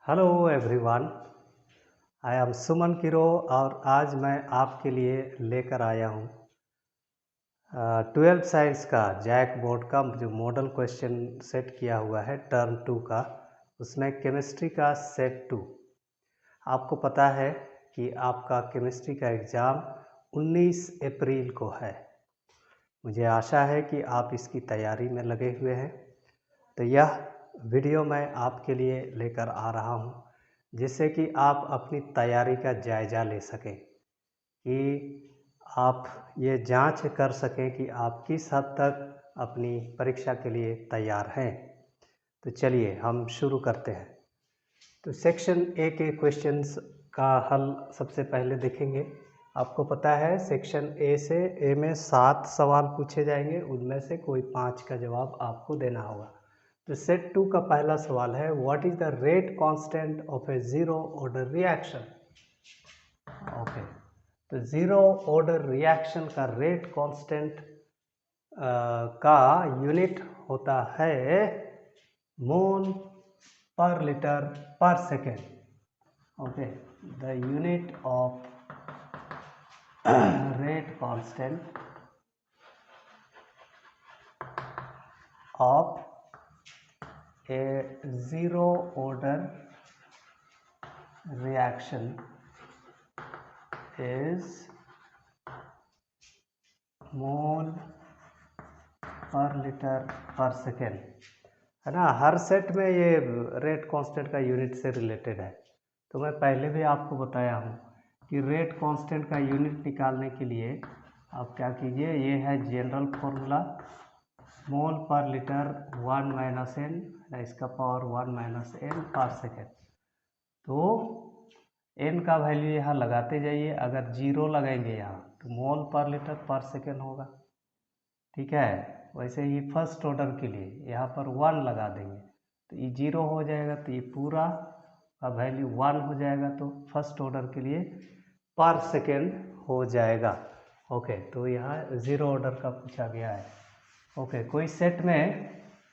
Hello everyone. I am Suman Kiro और आज मैं आपके लिए लेकर आया हूँ 12th साइंस का जैक बोर्ड का जो मॉडल क्वेश्चन सेट किया हुआ है टर्म 2 का, उसमें केमिस्ट्री का सेट 2। आपको पता है कि आपका केमिस्ट्री का एग्ज़ाम 19 अप्रैल को है। मुझे आशा है कि आप इसकी तैयारी में लगे हुए हैं। तो यह वीडियो मैं आपके लिए लेकर आ रहा हूँ जिससे कि आप अपनी तैयारी का जायज़ा ले सकें, कि आप ये जांच कर सकें कि आप किस हद तक अपनी परीक्षा के लिए तैयार हैं। तो चलिए हम शुरू करते हैं। तो सेक्शन ए के क्वेश्चंस का हल सबसे पहले देखेंगे। आपको पता है सेक्शन ए से ए में 7 सवाल पूछे जाएंगे, उनमें से कोई 5 का जवाब आपको देना होगा। तो सेट 2 का पहला सवाल है, what is the rate constant of A zero order reaction. Okay, तो जीरो ऑर्डर रिएक्शन का रेट कांस्टेंट का यूनिट होता है मोल पर लीटर पर second. Okay, the unit of rate constant of a zero order reaction is mole per liter per second, है ना। हर set में ये रेट कांस्टेंट का यूनिट से रिलेटेड है। तो मैं पहले भी आपको बताया हूँ कि रेट कांस्टेंट का यूनिट निकालने के लिए आप क्या कीजिए, ये है जनरल फॉर्मूला, मोल पर लीटर 1 माइनस एन, इसका पावर 1 माइनस एन पर सेकेंड। तो एन का वैल्यू यहाँ लगाते जाइए, अगर जीरो लगाएंगे यहाँ तो मोल पर लीटर पर सेकेंड होगा, ठीक है। वैसे ही फर्स्ट ऑर्डर के लिए यहाँ पर 1 लगा देंगे तो ये जीरो हो जाएगा, तो ये पूरा का वैल्यू 1 हो जाएगा, तो फर्स्ट ऑर्डर के लिए पर सेकेंड हो जाएगा। ओके, तो यहाँ ज़ीरो ऑर्डर का पूछा गया है। ओके, कोई सेट में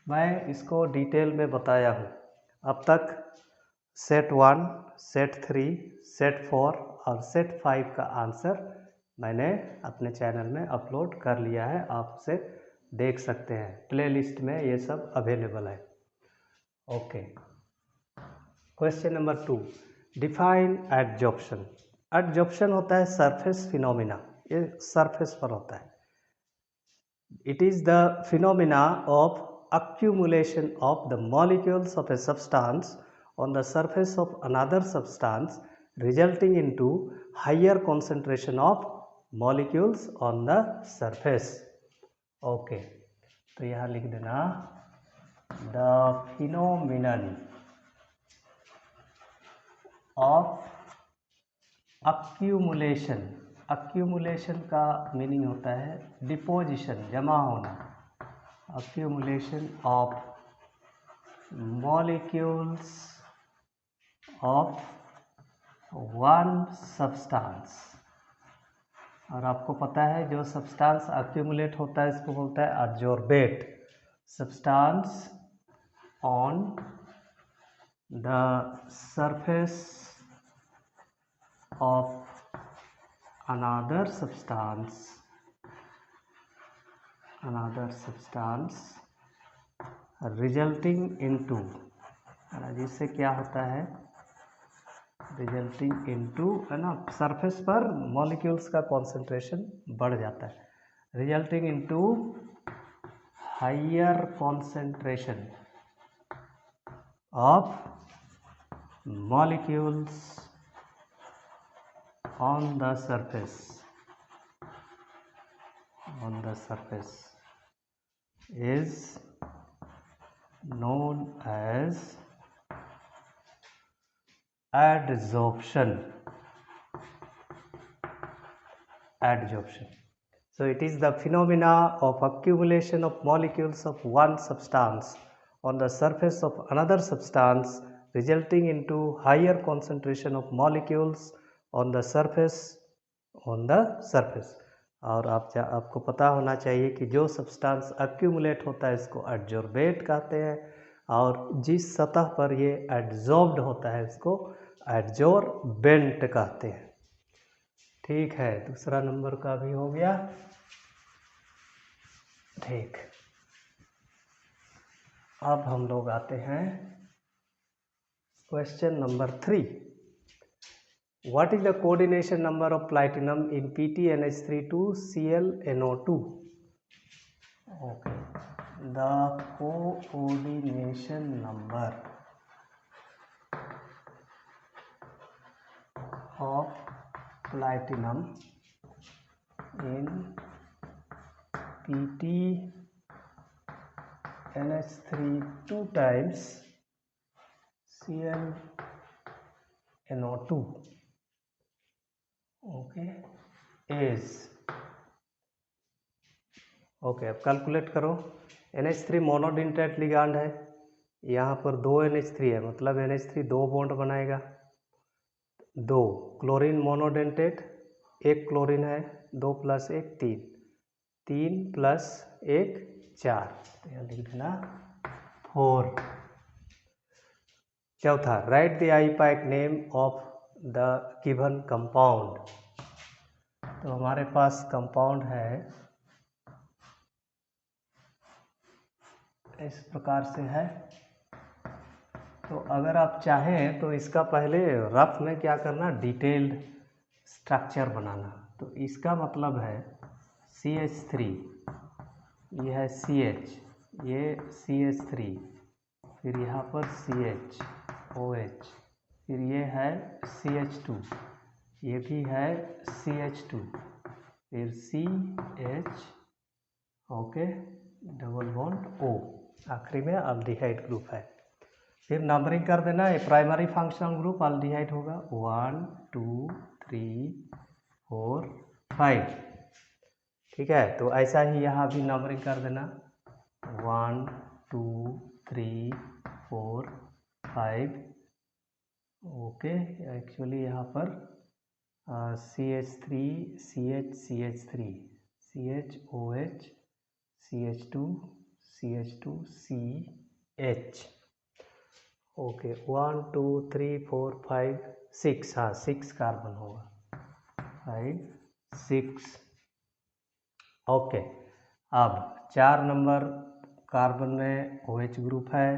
मैं इसको डिटेल में बताया हूँ अब तक। सेट 1, सेट 3, सेट 4 और सेट 5 का आंसर मैंने अपने चैनल में अपलोड कर लिया है, आप उसे देख सकते हैं, प्लेलिस्ट में ये सब अवेलेबल है। Okay, question number 2, define adsorption. Adsorption होता है सरफेस फिनोमिना, ये सरफेस पर होता है। It is the phenomena of accumulation of the molecules of a substance on the surface of another substance resulting into higher concentration of molecules on the surface. Okay, तो यहाँ लिख देना the phenomenon of accumulation। accumulation का meaning होता है deposition, जमा होना। accumulation of molecules of one substance। और आपको पता है जो सब्सटेंस accumulate होता है इसको बोलता है adsorbate। substance on the surface of another substance resulting into, जिससे क्या होता है, रिजल्टिंग इनटू, है ना, सरफेस पर मॉलिक्यूल्स का कॉन्सेंट्रेशन बढ़ जाता है, resulting into higher concentration of molecules on the surface is known as adsorption। So it is the phenomena of accumulation of molecules of one substance on the surface of another substance resulting into higher concentration of molecules on the surface। और आपको पता होना चाहिए कि जो substance accumulate होता है इसको एडजॉर्बेट कहते हैं, और जिस सतह पर ये एड्जॉर्ब्ड होता है उसको एड्जॉर्बेंट कहते हैं। ठीक है, दूसरा नंबर का भी हो गया। ठीक, अब हम लोग आते हैं question number 3। What is the coordination number of platinum in PTNH3 ClNO2? Okay, the coordination number of platinum in PTNH3 2 times ClNO2 okay is okay. अब कैलकुलेट करो। NH3 मोनोडेंटेट लिगांड है, यहाँ पर 2 NH3 है, मतलब NH3 2 बॉन्ड बनाएगा। 2 chlorine monodentate, 1 chlorine है, 2 + 1 3, 3 + 1 4, तो यहाँ लिख देना 4। चौथा, right the IUPAC name of the given compound. तो हमारे पास कंपाउंड है इस प्रकार से है। तो अगर आप चाहें तो इसका पहले रफ में क्या करना, डिटेल्ड स्ट्रक्चर बनाना। तो इसका मतलब है CH3, ये है CH, ये CH3, फिर यहाँ पर CH, फिर ये है CH2, ये भी है CH2, फिर CH, okay, double bond O, आखिरी में अल्डिहाइड ग्रुप है। फिर नंबरिंग कर देना, ये प्राइमरी फंक्शनल ग्रुप अल्डिहाइड होगा 1 2 3 4 5। ठीक है, तो ऐसा ही यहाँ भी नंबरिंग कर देना 1 2 3 4 5। ओके, एक्चुअली यहाँ पर CH3 CH3 CHOH CH2 CH2 CH। Okay, 1 2 3 4 5 6, हाँ 6 कार्बन होगा, 5 6। ओके, अब 4 नंबर कार्बन में OH ग्रुप है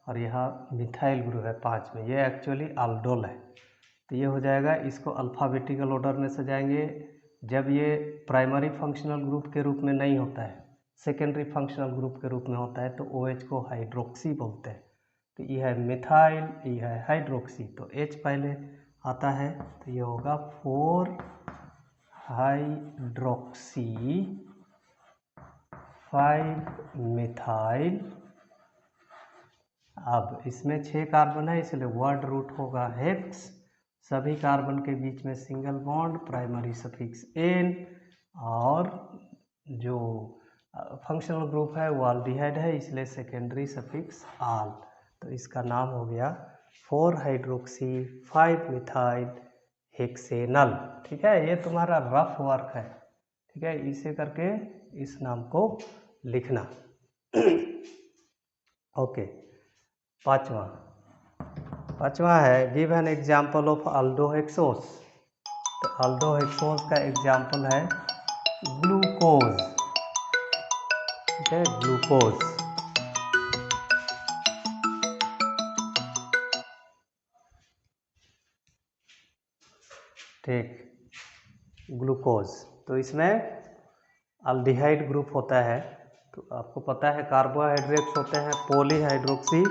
और यहाँ मिथाइल ग्रुप है 5 में, ये एक्चुअली अल्डोल है। तो ये हो जाएगा, इसको अल्फ़ाबेटिकल ऑर्डर में सजाएंगे। जब ये प्राइमरी फंक्शनल ग्रुप के रूप में नहीं होता है, सेकेंडरी फंक्शनल ग्रुप के रूप में होता है, तो OH को हाइड्रोक्सी बोलते हैं। तो ये है मिथाइल, ये है हाइड्रोक्सी, तो H पहले आता है, तो ये होगा 4 हाइड्रोक्सी 5 मिथाइल। अब इसमें 6 कार्बन है, इसलिए वर्ड रूट होगा हेक्स। सभी कार्बन के बीच में single bond, primary suffix N, और जो फंक्शनल ग्रुप है वो अल्डिहाइड है, इसलिए सेकेंडरी सफिक्स आल। तो इसका नाम हो गया 4 हाइड्रोक्सी 5 मिथाइल हेक्सेनल। ठीक है, ये तुम्हारा रफ वर्क है। ठीक है, इसे करके इस नाम को लिखना। ओके, पांचवा है गिव एन एग्जाम्पल ऑफ अल्डोहेक्सोस। तो अल्डोहेक्सोस का एग्जाम्पल है ग्लूकोज। ठीक है, ग्लूकोज। ठीक, ग्लूकोज, तो इसमें अल्डिहाइड ग्रुप होता है। तो आपको पता है कार्बोहाइड्रेट्स होते हैं पॉलीहाइड्रोक्सी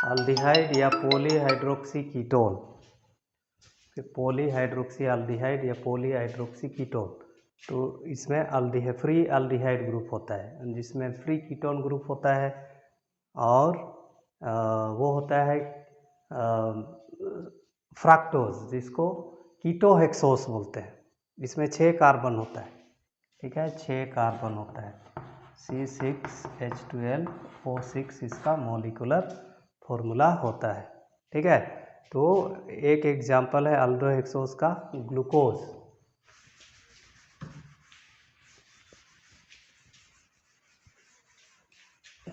अल्डिहाइड या पॉलीहाइड्रोक्सी कीटोन। फिर पॉलीहाइड्रोक्सी अल्डिहाइड या पॉलीहाइड्रोक्सी कीटोन। तो इसमें फ्री अल्डिहाइड ग्रुप होता है, जिसमें फ्री कीटोन ग्रुप होता है, और वो होता है फ्रक्टोज, जिसको कीटोहेक्सोस बोलते हैं। इसमें 6 कार्बन होता है। ठीक है, 6 कार्बन होता है, C6H12O6 इसका मॉलिक्यूलर फॉर्मूला होता है। ठीक है, तो एक एग्जाम्पल है अल्डोहेक्सोस का ग्लूकोज।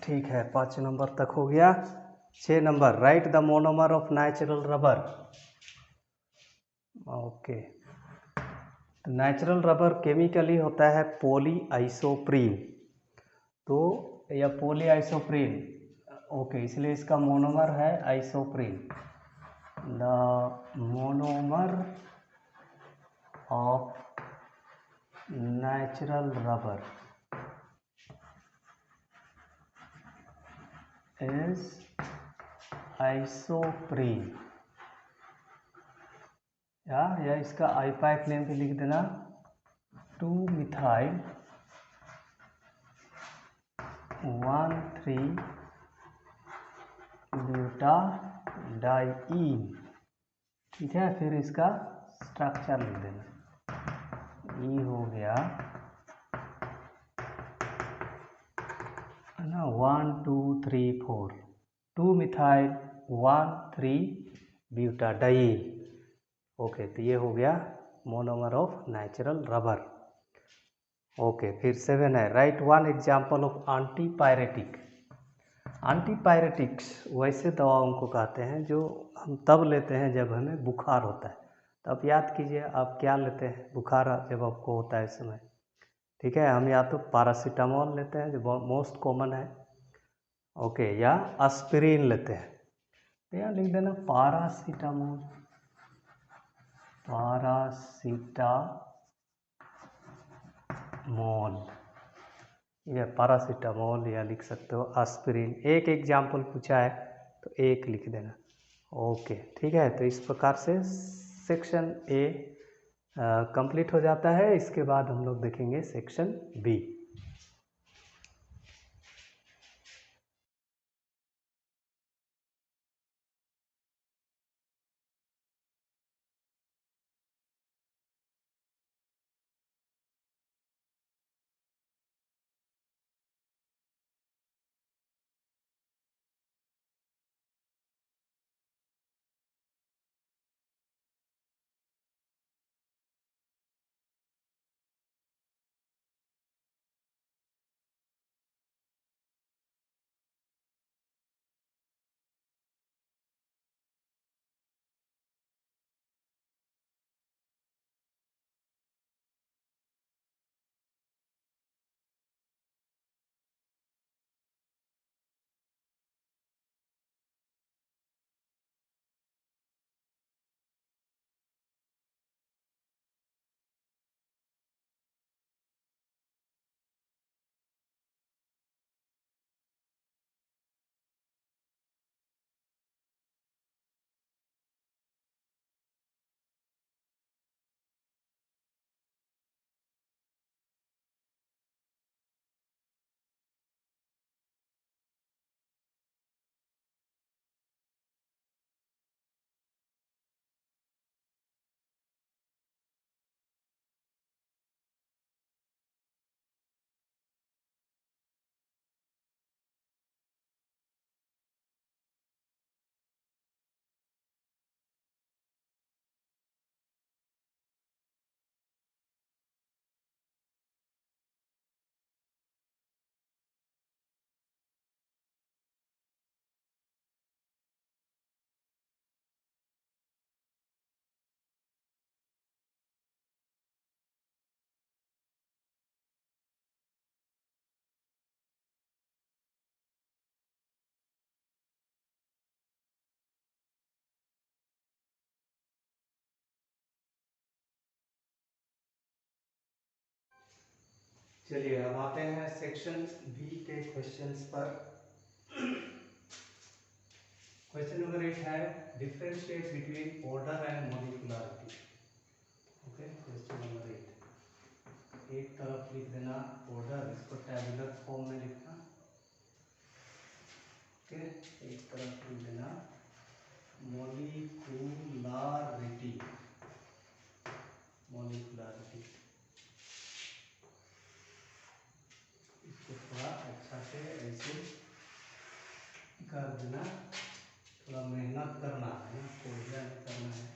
ठीक है, 5 नंबर तक हो गया। 6 number, right the monomer of natural rubber. Okay, natural rubber chemically होता है पॉली आइसोप्रीन, तो या पॉली आइसोप्रीन, ओके, इसलिए इसका मोनोमर है isoprene. The monomer of natural rubber is isoprene, या इसका आईपैक नेम भी लिख देना 2-मिथाइल 1,3-ब्यूटाडाइईन। ठीक है, फिर इसका स्ट्रक्चर लिख देना, ये हो गया है ना, 1 2 3 4, 2-मिथाइल 1,3-ब्यूटाडाइईन। ओके, तो ये हो गया monomer of natural rubber. Okay, फिर 7 है, right one example of antipyretic. Antipyretics वैसे दवाओं को कहते हैं जो हम तब लेते हैं जब हमें बुखार होता है। तो आप याद कीजिए, आप क्या लेते हैं बुखार जब आपको होता है इस समय? ठीक है, हम या तो पैरासीटामोल लेते हैं जो मोस्ट कॉमन है, ओके, या एस्पिरिन लेते हैं। तो यहाँ लिख देना पैरासीटामोल, पैरासीटामोल, या पैरासीटामोल, या लिख सकते हो एस्पिरिन। एक एग्जाम्पल पूछा है तो एक लिख देना। ओके, ठीक है, तो इस प्रकार से सेक्शन ए कंप्लीट हो जाता है। इसके बाद हम लोग देखेंगे सेक्शन बी। चलिए, अब आते हैं सेक्शन बी के क्वेश्चंस पर। क्वेश्चन नंबर 8 है, differentiate between order and molecularity. Okay, question number 8, एक तरफ लिख देना ऑर्डर, इसको टैबुलर फॉर्म में लिखना। ओके, एक तरफ लिख देना मॉलिक्यूलरिटी, मॉलिक्यूलरिटी। इसको थोड़ा अच्छा से ऐसे कर देना, थोड़ा मेहनत करना है ना, कोरिया नहीं करना है।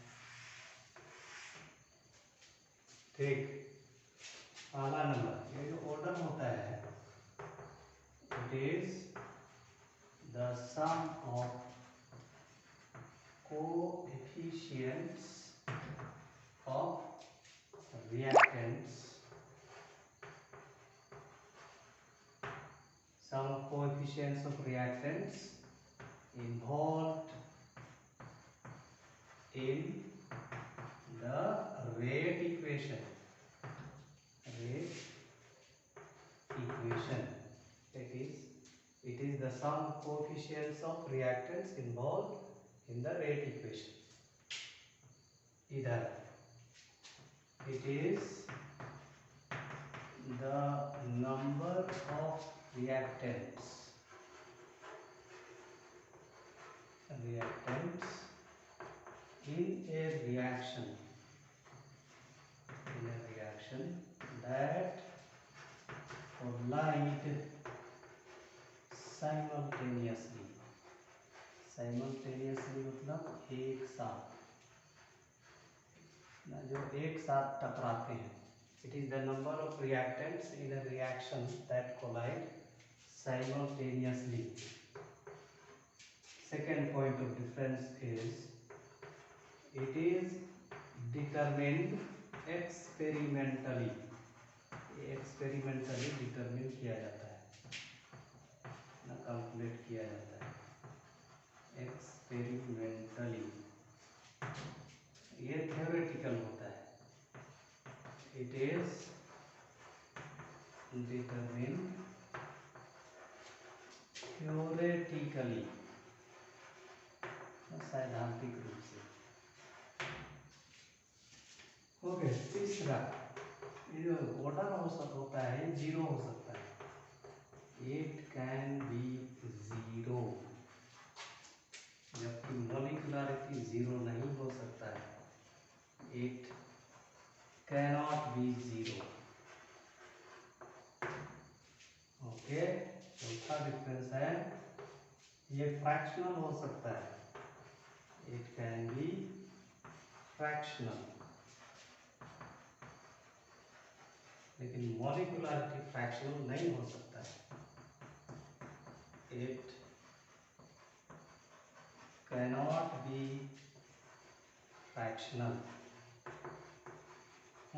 ठीक, पहला नंबर, ये जो ऑर्डर होता है, it is the the sum of coefficients of reactants, sum of coefficients of reactants involved in the rate equation. It is the sum of coefficients of reactants involved in the rate equation. Either it is the number of reactants in a reaction that collide simultaneously मतलब एक साथ ना, जो एक साथ टकराते हैं. It is the number of reactants in a reaction that collide simultaneously. Second point of difference is it is determined experimentally. Experimentally determine किया जाता है ना, कैलकुलेट किया जाता है एक्सपेरिमेंटली. ये थ्योरेटिकल होता है. इट इज डिटरमिन थ्योरेटिकली, सैद्धांतिक रूप से. ओके. तीसरा, ये जो ऑर्डर होता है जीरो हो सकता है. इट कैन बी जीरो, जबकि मॉलिक्यूलरिटी जीरो नहीं हो सकता है. It cannot be zero. Okay. चौथा डिफरेंस है ये फ्रैक्शनल हो सकता है. इट कैन बी फ्रैक्शनल, लेकिन मॉलिक्यूलरिटी फ्रैक्शनल नहीं हो सकता है. It cannot be fractional.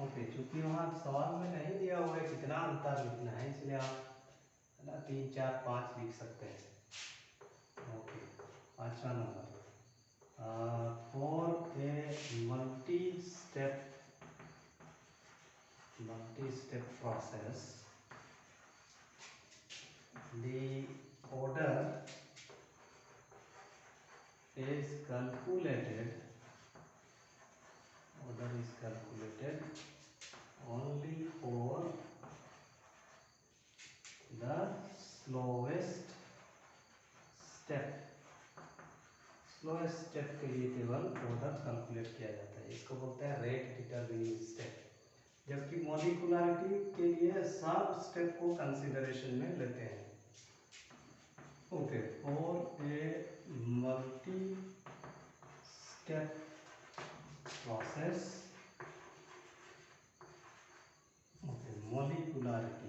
Okay. चूंकि वहाँ सवाल में नहीं दिया हुआ है कितना अंतर लिखना है, इसलिए आप ना 3, 4, 5 लिख सकते हैं. ओके. 5वां number, for a multi step process, the order is calculated only for the slowest step. Slowest step के लिए केवल ऑर्डर कैलकुलेट किया जाता है. इसको बोलते हैं रेट डिटरमिनिंग स्टेप. जबकि मॉलिक्यूलरिटी के लिए सब स्टेप को कंसीडरेशन में लेते हैं. Okay. For a multi step process, okay, molecularity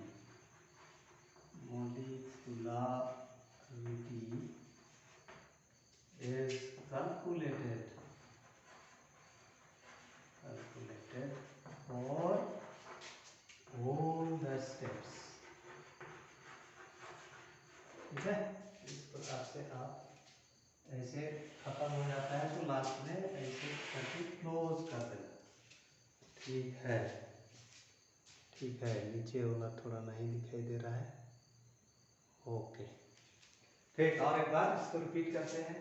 is calculated for all the steps. ठीक है. इस प्रकार से आप ऐसे खत्म हो जाता है तो लास्ट में ऐसे करके क्लोज कर देना. ठीक है. ठीक है. नीचे वाला थोड़ा नहीं दिखाई दे रहा है. ओके. ठीक. और एक बार इसको रिपीट करते हैं.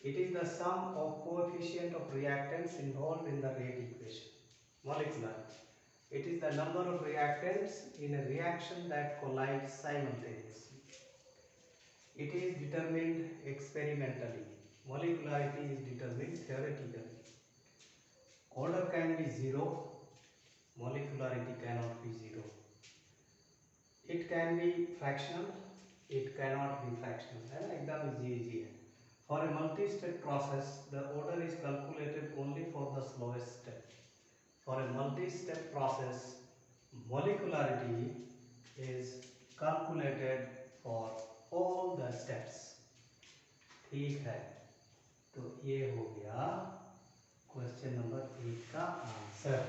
It is the sum of coefficient of reactants involved in the rate equation. Molecular. It is the number of reactants in a reaction that collide simultaneously. It is determined experimentally. Molecularity is determined theoretically. Order can be zero. Molecularity cannot be zero. It can be fractional. It cannot be fractional. है ना, एकदम easy है. For a multi-step process, the order is calculated only for the slowest step. For a multi-step process, molecularity is calculated for all the steps. ठीक है, तो ये हो गया क्वेश्चन नंबर 8 का आंसर।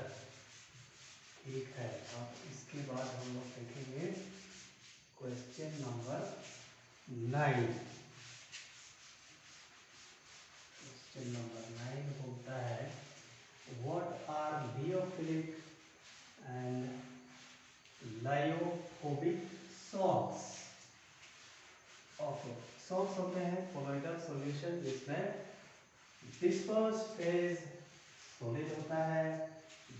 ठीक है, अब इसके बाद हम लोग देखेंगे क्वेश्चन नंबर 9। क्वेश्चन नंबर 9 बोलता है what are lyophilic and lyophobic sols. Okay, sols होते हैं कोलोइडल सॉल्यूशन जिसमें डिस्पर्स फेज सॉलिड होता है,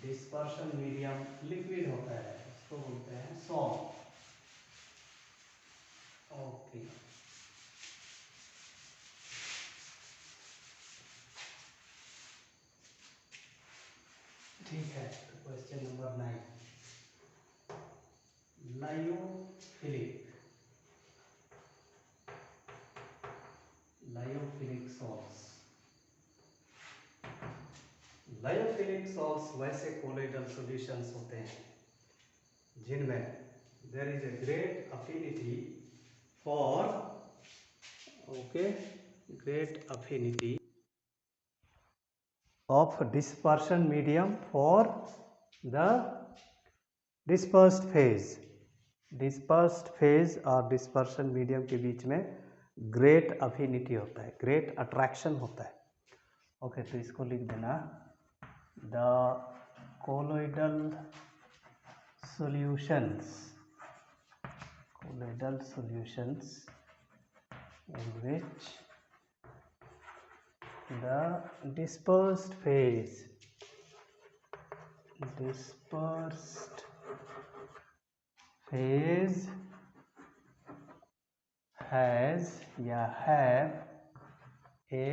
डिस्पर्शन मीडियम लिक्विड होता है, उसको बोलते हैं सॉल्ट। ओके, ठीक है, तो question number 9, lyophilic salts. Lyophilic salts वैसे कोलोइडल सॉल्यूशंस होते हैं जिनमें there is a great affinity for great affinity of dispersion medium for the dispersed phase और dispersion medium के बीच में great affinity होता है, great attraction होता है। ओके, तो इसको लिख देना the colloidal solutions in which the dispersed phase has या have a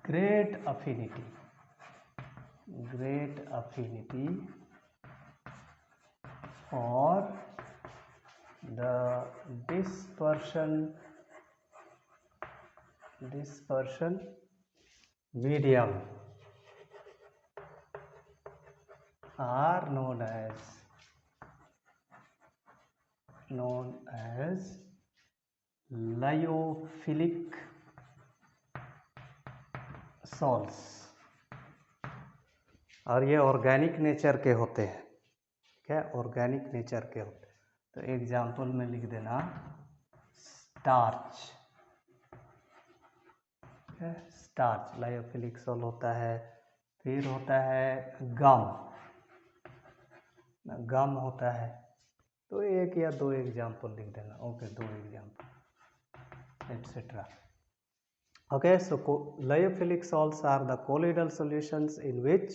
great affinity for the dispersion medium are known as lyophilic salts, और ये ऑर्गेनिक नेचर के होते हैं। क्या ऑर्गेनिक नेचर के होते हैं? तो एग्जाम्पल में लिख देना स्टार्च। लायोफिलिक सॉल्ट होता है। फिर होता है गम होता है। तो एक या दो एग्जाम्पल लिख देना। Okay, 2 example etcetera. Okay, so lyophilic salts are the colloidal solutions in which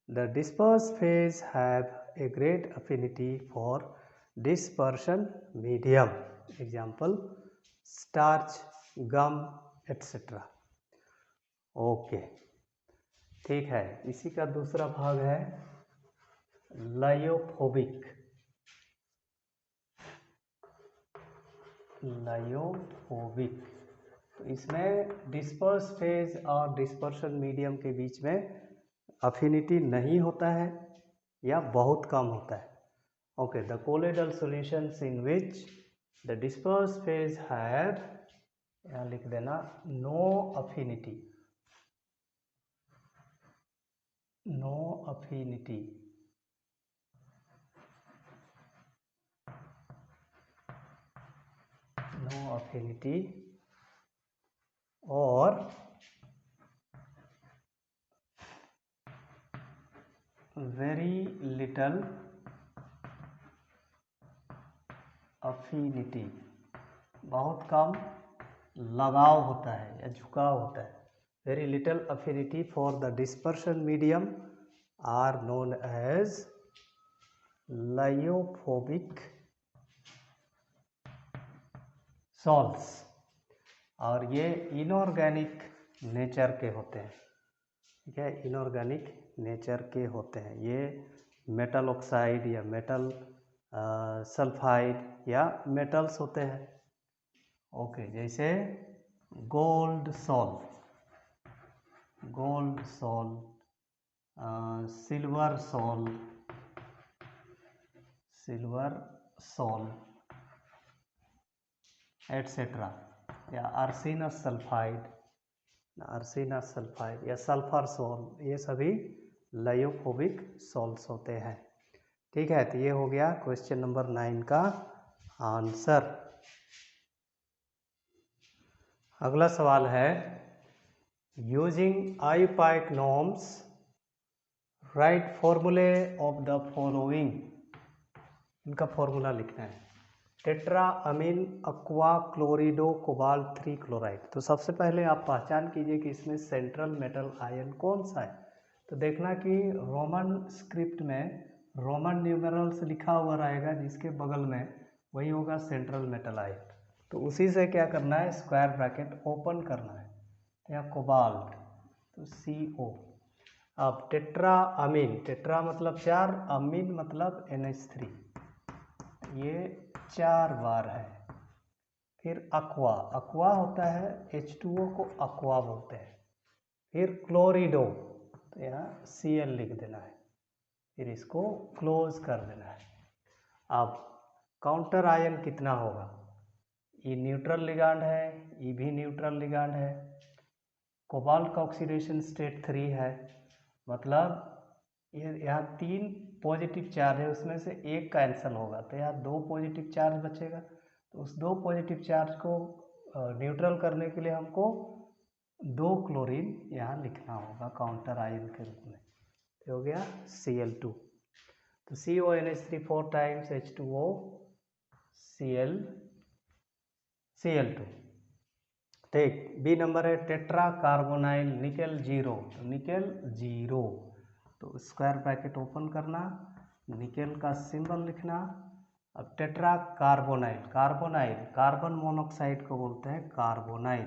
the dispersed phase have a great affinity for dispersion medium. Example, starch, gum, etc. Okay, ठीक है। इसी का दूसरा भाग है लायोफोबिक। तो इसमें डिस्पर्स फेज और डिस्पर्शन मीडियम के बीच में अफिनिटी नहीं होता है या बहुत कम होता है। Okay, the colloidal solutions in which the disperse phase have, यहाँ लिख देना नो अफिनिटी और very little affinity, बहुत कम लगाव होता है या झुकाव होता है। very little affinity for the dispersion medium are known as lyophobic salts, और ये इनऑर्गेनिक नेचर के होते हैं। ठीक है, इनऑर्गेनिक नेचर के होते हैं। ये मेटल ऑक्साइड या मेटल सल्फाइड या मेटल्स होते हैं। ओके, जैसे gold salt, silver salt etcetera. या आर्सेनस सल्फाइड या सल्फर सोल, ये सभी लायोफोबिक सोल्स होते हैं। ठीक है, तो ये हो गया क्वेश्चन नंबर 9 का आंसर। अगला सवाल है, यूजिंग आईयूपैक नॉर्म्स राइट फॉर्मूले ऑफ द फॉलोइंग। इनका फॉर्मूला लिखना है। Tetra amine aqua क्लोरिडो cobalt 3 chloride. तो सबसे पहले आप पहचान कीजिए कि इसमें सेंट्रल मेटल आयन कौन सा है। तो देखना कि रोमन स्क्रिप्ट में रोमन न्यूमेरल्स लिखा हुआ रहेगा, जिसके बगल में वही होगा सेंट्रल मेटल आयन। तो उसी से क्या करना है, स्क्वायर ब्रैकेट ओपन करना है। तो यहाँ कोबाल्ट, तो CO। अब टेट्रा अमीन, टेट्रा मतलब 4, अमीन मतलब NH3, ये 4 बार है। फिर अक्वा, अक्वा होता है H2O को अक्वा बोलते हैं। फिर क्लोरिडो, तो यहाँ Cl लिख देना है, फिर इसको क्लोज कर देना है। अब काउंटर आयन कितना होगा, ये न्यूट्रल लिगांड है, ये भी न्यूट्रल लिगांड है। कोबाल्ट का ऑक्सीडेशन स्टेट 3 है, मतलब ये यहाँ 3 पॉजिटिव चार्ज है, उसमें से एक कैंसिल होगा, तो यहाँ 2 पॉजिटिव चार्ज बचेगा। तो उस 2 पॉजिटिव चार्ज को न्यूट्रल करने के लिए हमको 2 क्लोरीन यहाँ लिखना होगा काउंटर आयन के रूप में। तो हो गया Cl2, तो CONH3 4 टाइम्स H2O Cl2। ठीक, बी नंबर है टेट्रा कार्बोनाइल निकेल 0। तो निकेल 0, तो स्क्वायर ब्रैकेट ओपन करना, निकेल का सिंबल लिखना। अब tetra carbonyl, carbonyl carbon monoxide को बोलते हैं कार्बोनाइल,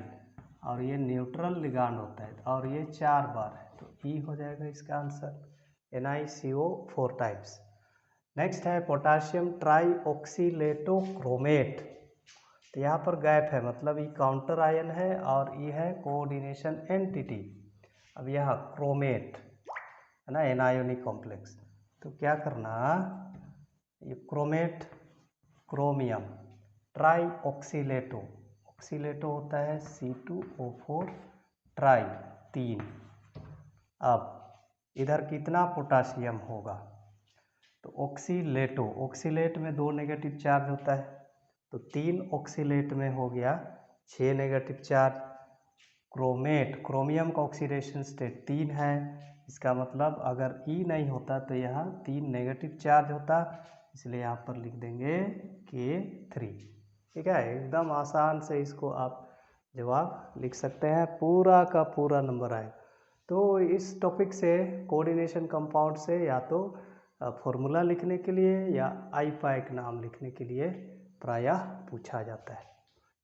और ये न्यूट्रल लिगांड होता है, और ये 4 बार है, तो ई हो जाएगा इसका आंसर, NiCO 4 टाइम्स। नेक्स्ट है पोटाशियम ट्राईऑक्सीलेटो क्रोमेट। तो यहाँ पर गैप है, मतलब ये काउंटर आयन है और ये है कोऑर्डिनेशन एंटिटी। अब यहाँ क्रोमेट है ना, एनायोनिक कॉम्प्लेक्स, तो क्या करना, ये क्रोमेट क्रोमियम ट्राईऑक्सीलेटो, ऑक्सीलेटो होता है C2O4 ट्राई 3। अब इधर कितना पोटाशियम होगा, तो ऑक्सीलेटो, ऑक्सीलेट में 2 नेगेटिव चार्ज होता है, तो 3 ऑक्सीलेट में हो गया 6 नेगेटिव चार्ज। क्रोमेट, क्रोमियम का ऑक्सीडेशन स्टेट 3 है, इसका मतलब अगर E नहीं होता तो यहाँ 3 नेगेटिव चार्ज होता, इसलिए यहाँ पर लिख देंगे K3। ठीक है, एकदम आसान से इसको आप जवाब लिख सकते हैं, पूरा का पूरा नंबर आएगा। तो इस टॉपिक से कोऑर्डिनेशन कंपाउंड से या तो फॉर्मूला लिखने के लिए या आईयूपैक नाम लिखने के लिए प्रायः पूछा जाता है।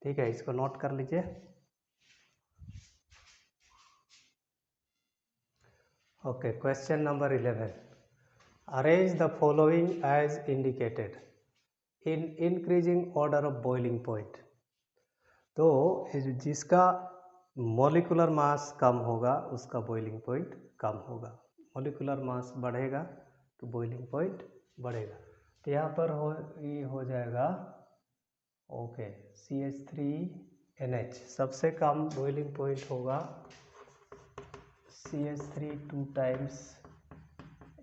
ठीक है, इसको नोट कर लीजिए। Okay, question number 11, arrange the following as indicated in increasing order of boiling point. तो जिसका मॉलिक्यूलर मास कम होगा उसका बॉइलिंग पॉइंट कम होगा, मॉलिक्यूलर मास बढ़ेगा तो बॉइलिंग पॉइंट बढ़ेगा। तो यहाँ पर ये हो जाएगा ओके CH3NH, सबसे कम बॉइलिंग पॉइंट होगा CH3 2 टाइम्स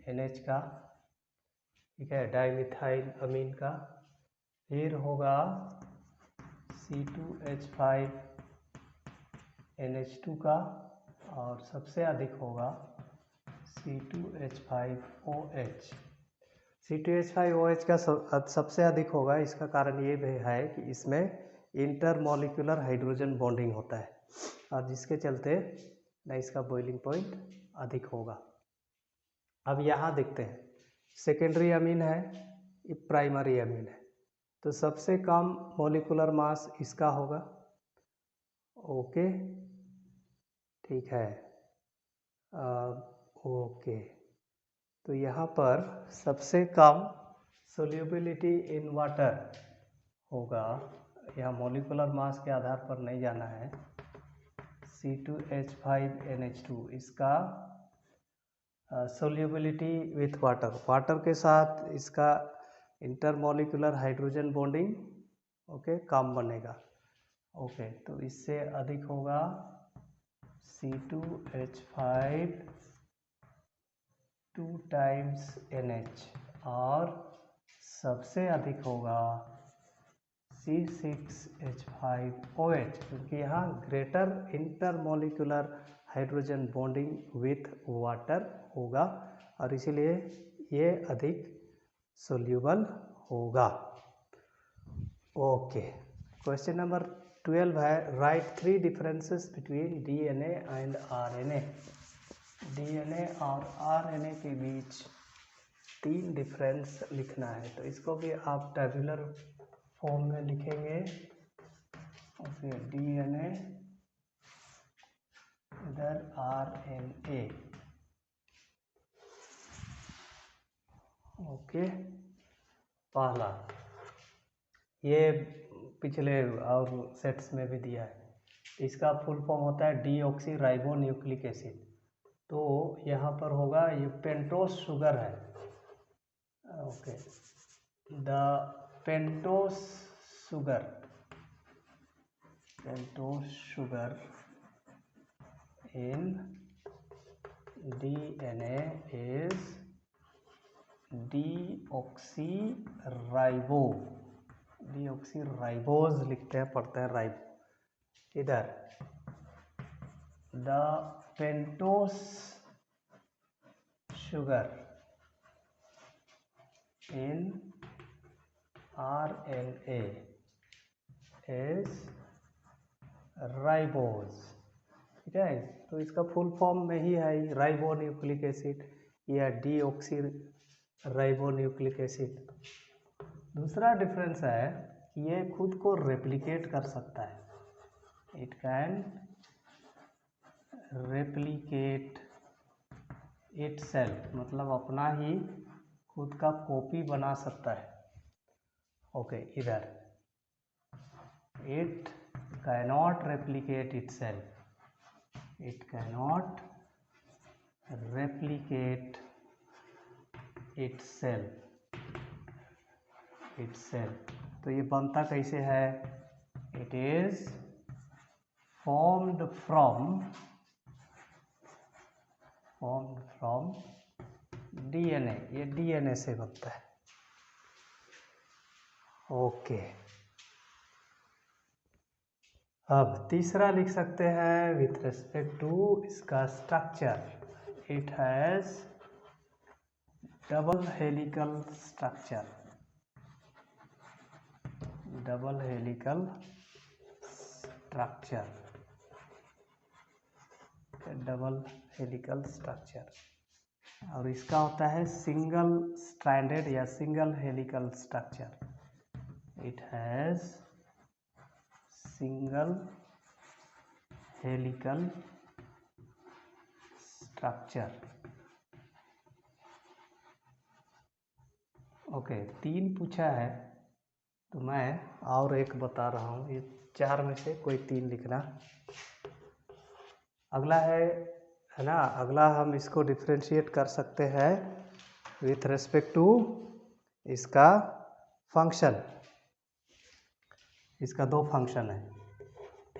NH का, ठीक है, डाइमिथाइल अमीन का। फिर होगा C2H5NH2 का, और सबसे अधिक होगा C2H5OH। C2H5OH का सबसे अधिक होगा, इसका कारण ये भी है कि इसमें इंटरमॉलिक्यूलर हाइड्रोजन बॉन्डिंग होता है, और जिसके चलते ना इसका बॉइलिंग पॉइंट अधिक होगा। अब यहाँ देखते हैं, सेकेंडरी अमीन है, ये प्राइमरी अमीन है, तो सबसे कम मॉलिक्यूलर मास इसका होगा। ओके, ठीक है, ओके, तो यहाँ पर सबसे कम सोल्यूबिलिटी इन वाटर होगा, यहाँ मॉलिक्यूलर मास के आधार पर नहीं जाना है, C2H5NH2, इसका सोल्यूबिलिटी विथ वाटर, वाटर के साथ इसका इंटरमॉलिक्यूलर हाइड्रोजन बॉन्डिंग ओके कम बनेगा, ओके, तो इससे अधिक होगा C2H5 2 टाइम्स NH, और सबसे अधिक होगा C6H5OH, क्योंकि यहाँ greater intermolecular hydrogen bonding with water होगा और इसीलिए ये अधिक सोल्यूबल होगा। ओके, क्वेश्चन नंबर 12 है, right 3 differences between DNA and RNA। DNA और RNA के बीच 3 डिफरेंस लिखना है, तो इसको भी आप टेबुलर फॉर्म में लिखेंगे। ओके, DNA इधर RNA। ओके, पहला ये पिछले और सेट्स में भी दिया है, इसका फुल फॉर्म होता है डीऑक्सी राइबो न्यूक्लिक एसिड। तो यहाँ पर होगा, ये पेंटोस शुगर है। Okay, the pentose sugar in DNA is deoxyribose लिखते हैं, पढ़ते हैं राइबो। इधर the pentose sugar in RNA is ribose. ठीक है, तो इसका फुल फॉर्म में ही है राइबो न्यूक्लिक एसिड या डीऑक्सी राइबो न्यूक्लिक एसिड। दूसरा डिफरेंस है कि ये खुद को रेप्लिकेट कर सकता है, इट कैन रेप्लिकेट इटसेल्फ, मतलब अपना ही खुद का कॉपी बना सकता है। ओके, इधर it cannot replicate itself, it cannot replicate itself. तो ये बनता कैसे है? It is formed from DNA, ये DNA से बनता है। ओके, अब तीसरा लिख सकते हैं विथ रेस्पेक्ट टू इसका structure, it has double helical structure, double helical structure, और इसका होता है सिंगल स्ट्रैंडेड या single helical structure, it has single helical structure. Okay, 3 पूछा है तो मैं और एक बता रहा हूँ, ये 4 में से कोई 3 लिखना। अगला है ना, अगला हम इसको डिफ्रेंशिएट कर सकते हैं विथ रेस्पेक्ट टू इसका फंक्शन। इसका 2 फंक्शन है,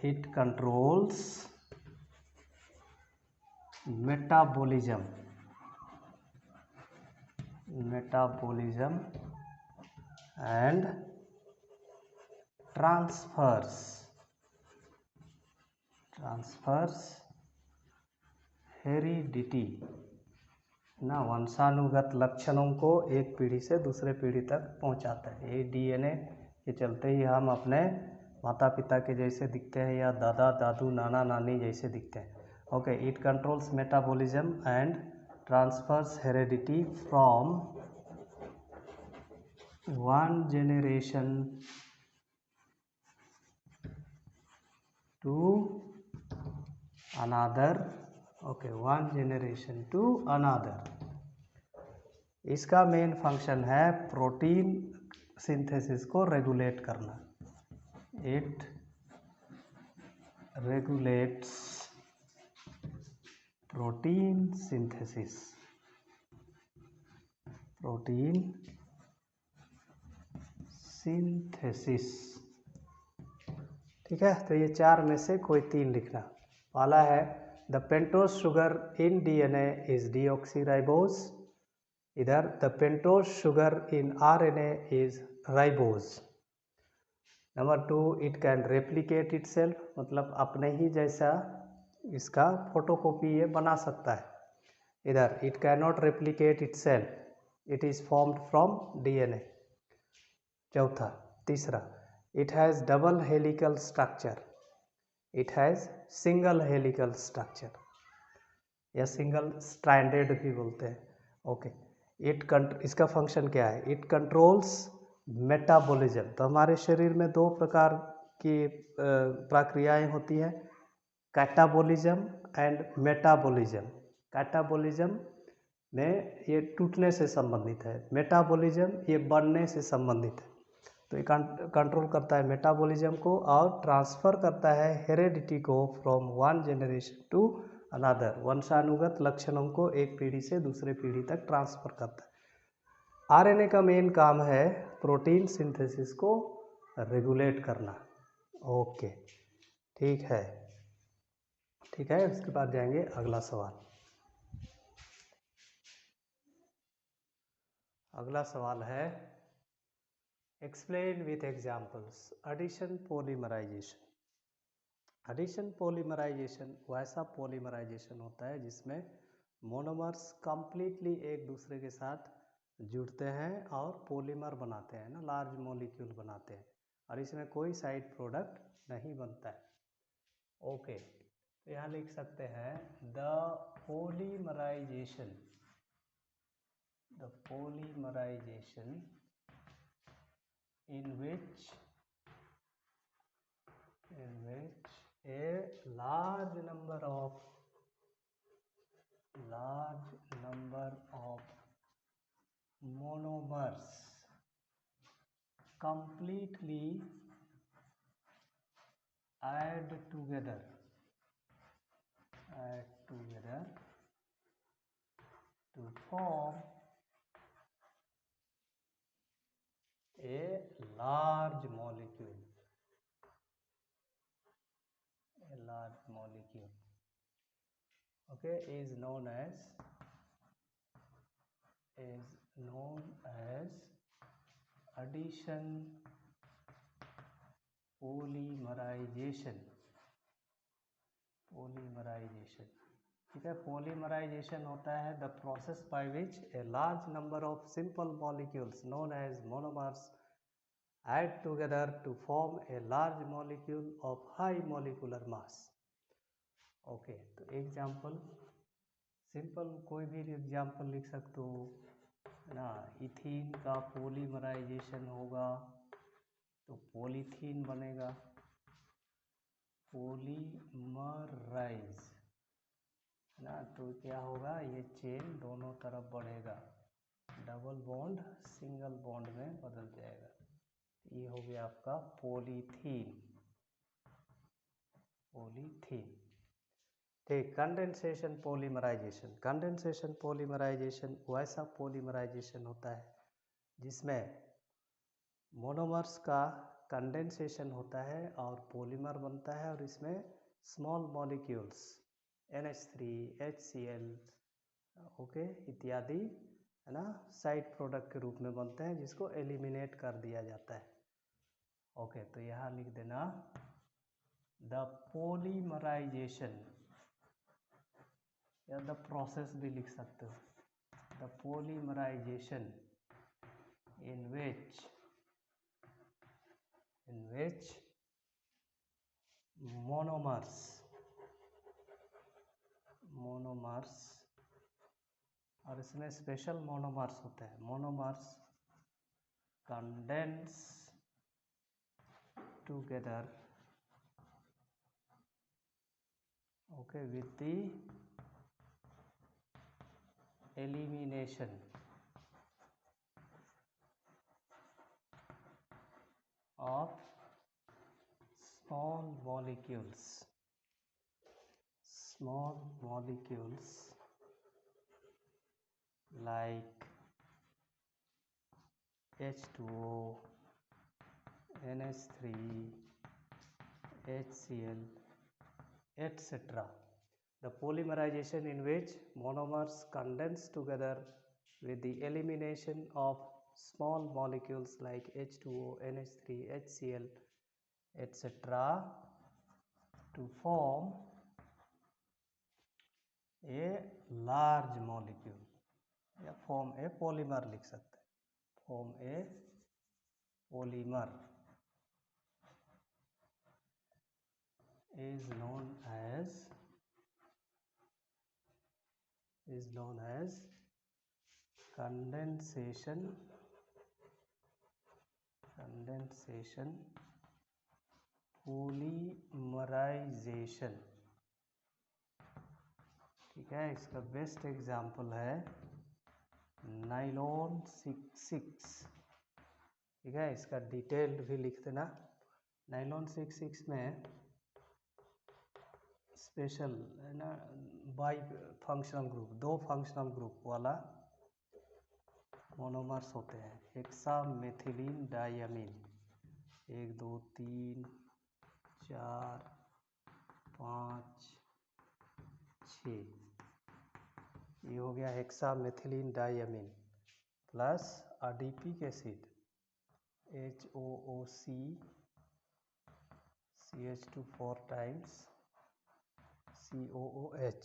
it controls metabolism and transverse heredity ना, वंशानुगत लक्षणों को एक पीढ़ी से दूसरे पीढ़ी तक पहुंचाता है। ये DNA के चलते ही हम अपने माता पिता के जैसे दिखते हैं या दादा दादू नाना नानी जैसे दिखते हैं। Okay, it controls metabolism and transverse heredity from one generation to another। Okay, one generation to another। इसका मेन फंक्शन है प्रोटीन सिंथेसिस को रेगुलेट करना, इट रेगुलेट्स प्रोटीन सिंथेसिस, ठीक है, तो ये 4 में से कोई 3 लिखना। पहला है the pentose sugar in DNA is deoxyribose. इधर the pentose sugar in RNA is ribose. Number 2, it can replicate itself, मतलब अपने ही जैसा इसका फोटोकॉपी ये बना सकता है। इधर it can not replicate itself, it is formed from DNA. चौथा, तीसरा, it has double helical structure, it has single helical structure या सिंगल स्ट्रैंडेड भी बोलते हैं। ओके, इसका फंक्शन क्या है? It controls metabolism. तो हमारे शरीर में 2 प्रकार की प्रक्रियाएं होती है, कैटाबॉलिज्म एंड मेटाबॉलिज्म। कैटाबॉलिज्म में ये टूटने से संबंधित है, मेटाबॉलिज्म ये बढ़ने से संबंधित है। तो ये कंट्रोल करता है मेटाबॉलिज्म को और ट्रांसफ़र करता है हेरेडिटी को from one generation to another. वंशानुगत लक्षणों को एक पीढ़ी से दूसरे पीढ़ी तक ट्रांसफ़र करता है। आरएनए का मेन काम है प्रोटीन सिंथेसिस को रेगुलेट करना। ओके, ठीक है, ठीक है। उसके बाद जाएंगे अगला सवाल। अगला सवाल है explain with examples addition polymerisation. Addition polymerisation वैसा पॉलीमराइजेशन होता है जिसमें मोनोमर्स कंप्लीटली एक दूसरे के साथ जुड़ते हैं और पॉलीमर बनाते हैं ना, लार्ज मॉलिक्यूल बनाते हैं, और इसमें कोई साइड प्रोडक्ट नहीं बनता है। ओके, तो यहाँ लिख सकते हैं the polymerisation in which a large number of monomers completely add together to form a large molecule. Okay, is known as addition polymerization। ठीक है, पॉलीमराइजेशन होता है the process by which a large number of simple molecules known as monomers add together to form a large molecule of high molecular mass। Okay, तो example simple कोई भी example लिख सकते हो ना। इथीन का पॉलीमराइजेशन होगा तो पॉलीथीन बनेगा, पॉलीमराइज ना, तो क्या होगा, ये चेन दोनों तरफ बढ़ेगा, डबल बॉन्ड सिंगल बॉन्ड में बदल जाएगा। ये हो गया आपका पॉलीथीन। ठीक, कंडेंसेशन पॉलीमराइजेशन वैसा पॉलीमराइजेशन होता है जिसमें मोनोमर्स का कंडेंसेशन होता है और पॉलीमर बनता है, और इसमें small molecules NH3 HCl okay इत्यादि है ना साइड प्रोडक्ट के रूप में बनते हैं जिसको एलिमिनेट कर दिया जाता है। ओके, तो यहाँ लिख देना द पॉलीमराइजेशन, या द प्रोसेस भी लिख सकते हो, the polymerisation in which monomers और इसमें स्पेशल मोनोमर्स होते हैं, monomers condense together okay with the elimination of small molecules like H2O, NH3, HCl, etc. The polymerization in which monomers condense together with the elimination of small molecules like H2O, NH3, HCl, etc. to form a large molecule या form a polymer लिख सकते हैं, form a polymer is known as condensation polymerization. ठीक है, इसका best example है nylon 66. ठीक है, इसका डिटेल्ड भी लिख देना. नाइलॉन 66 में स्पेशल है ना, by functional group, 2 functional group वाला मोनोमर्स होते हैं. हेक्सामेथिलीन डाइअमीन 1 2 3 4 5 6, ये हो गया hexamethylene diamine plus adipic acid HOOC CH2 4 times COOH.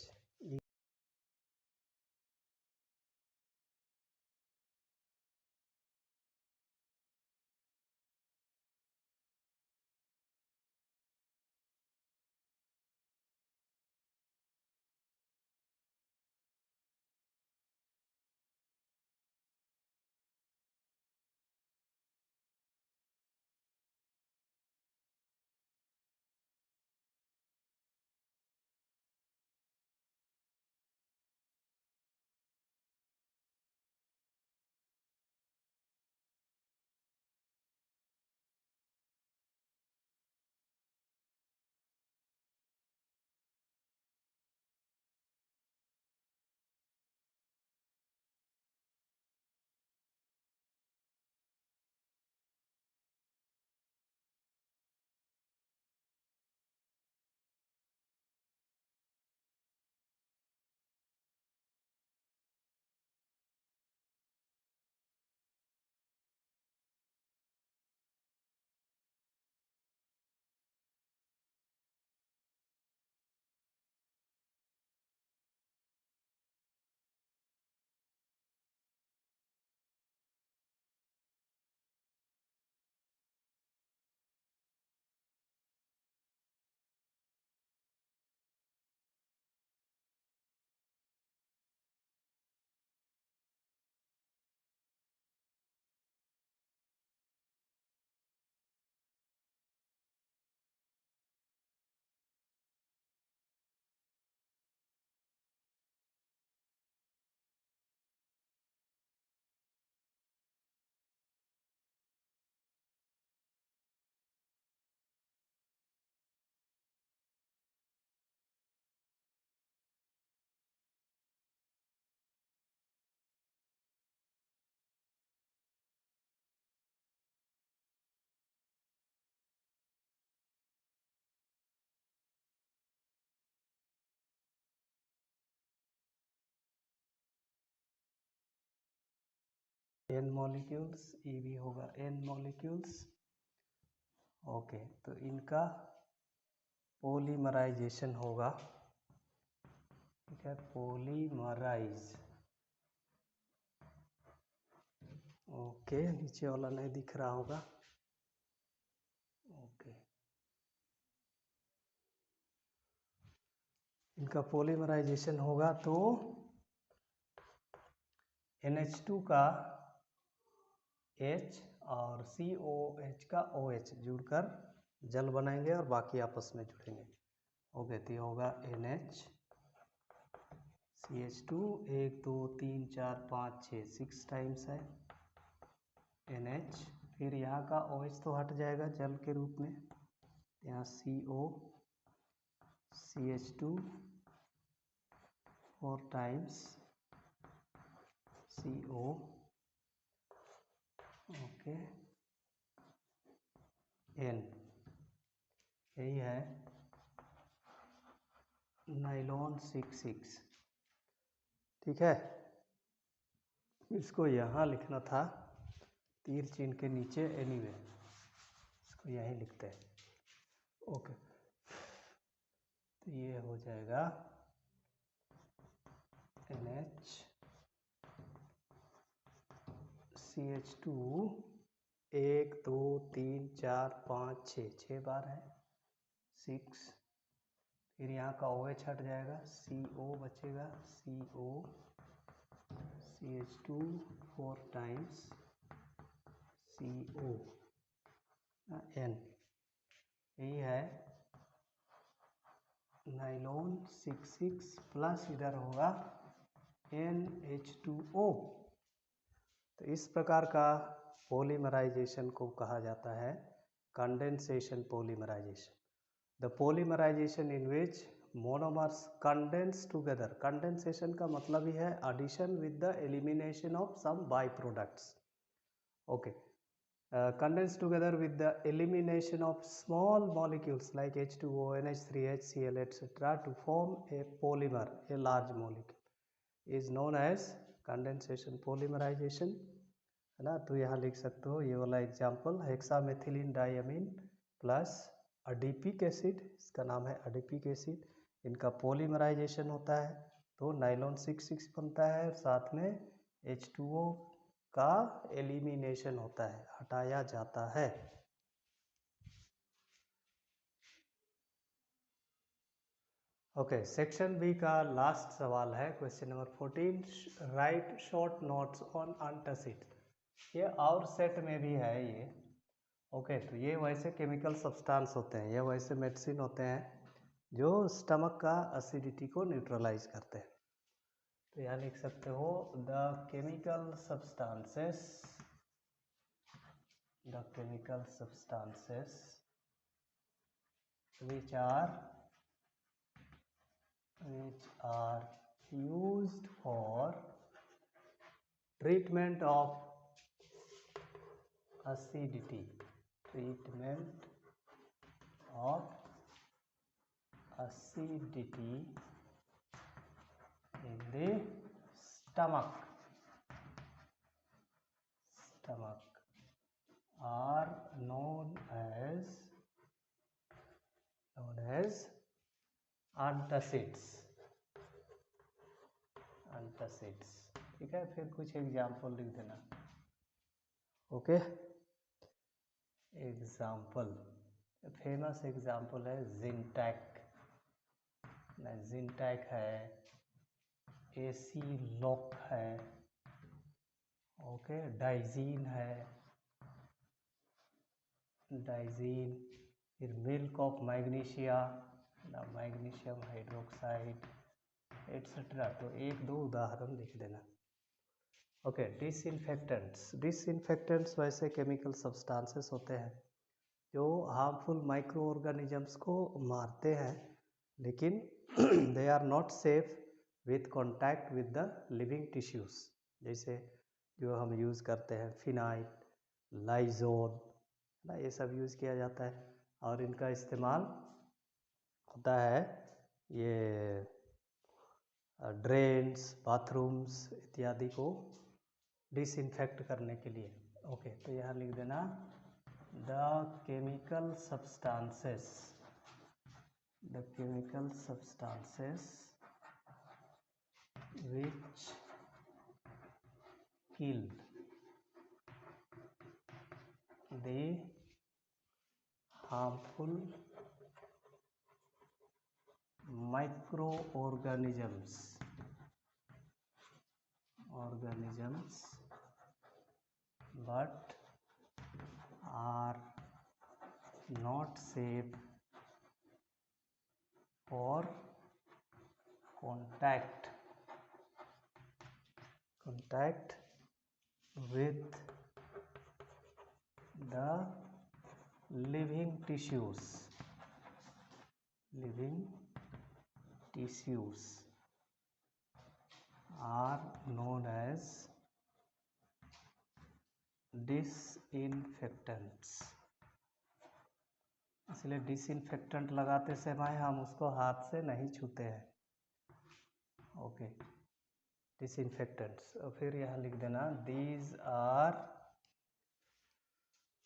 n molecules, E भी होगा n molecules. ओके, तो इनका पोलीमराइजेशन होगा. ठीक है, पोलीमराइज. ओके, नीचे वाला नहीं दिख रहा होगा. ओके, इनका पोलीमराइजेशन होगा तो NH2 का H और COH का OH जुड़कर जल बनाएंगे और बाकी आपस में जुड़ेंगे. ओके, तो ये होगा NH CH2 1 2 3 4 5 6 6 टाइम्स है NH. फिर यहाँ का OH तो हट जाएगा जल के रूप में, यहाँ CO CH2 4 times CO. Okay, N. यही है नाइलॉन 66। ठीक है, इसको यहाँ लिखना था तीर चिन्ह के नीचे, एनीवे इसको यहीं लिखते हैं। ओके, तो ये हो जाएगा NaCH2 1 2 3 4 5 6 बार है 6। फिर यहाँ का OH हट जाएगा, CO बचेगा, CO CH2 4 times CO N। यही है नाइलॉन 66 प्लस इधर होगा NH2O। तो इस प्रकार का पॉलीमराइजेशन को कहा जाता है condensation polymerisation. The polymerisation in which monomers condense together. Condensation का मतलब ही है addition with the elimination of some by products. Okay, condense together with the elimination of small molecules like H2O, NH3, HCl, etc. to form a polymer, a large molecule is known as condensation polymerization, है ना। तो यहाँ लिख सकते हो ये वाला example, hexamethylene diamine plus adipic acid, इसका नाम है एडिपिक एसिड, इनका पॉलीमराइजेशन होता है तो नाइलॉन 66 बनता है, और साथ में H2O का एलिमिनेशन होता है, हटाया जाता है। ओके, सेक्शन बी का लास्ट सवाल है, question number 14, right short notes on antacid. ये और सेट में भी है ये। ओके, तो ये वैसे केमिकल सब्सटेंस होते हैं, ये वैसे मेडिसिन होते हैं जो स्टमक का एसिडिटी को न्यूट्रलाइज करते हैं। तो यहाँ लिख सकते हो the chemical substances which are used for treatment of acidity, treatment of acidity in the stomach are known as antacids। ठीक है, फिर कुछ एग्जाम्पल लिख देना। ओके, एग्जाम्पल, फेमस एग्जाम्पल है जिंटैक, जिंटैक है, एसीलॉक है, ओके, डाइजीन है, डाइजीन, फिर milk of magnesia, magnesium hydroxide etcetera. तो एक दो उदाहरण लिख देना। ओके, डिसइंफेक्टेंट्स वैसे केमिकल सब्सटेंसेस होते हैं जो हार्मफुल माइक्रो ऑर्गेनिजम्स को मारते हैं, लेकिन they are not safe with contact with the living tissues. जैसे जो हम यूज़ करते हैं फिनाइल, लाइजोल, ना, ये सब यूज़ किया जाता है, और इनका इस्तेमाल होता है ये ड्रेन्स, बाथरूम्स इत्यादि को डिसइंफेक्ट करने के लिए। ओके, तो यहाँ लिख देना the chemical substances which kill the harmful microorganisms but are not safe for contact with the living tissues are known as disinfectants। इसलिए डिसइंफेक्टेंट लगाते समय हम उसको हाथ से नहीं छूते हैं। Okay, disinfectants. और फिर यहाँ लिख देना these are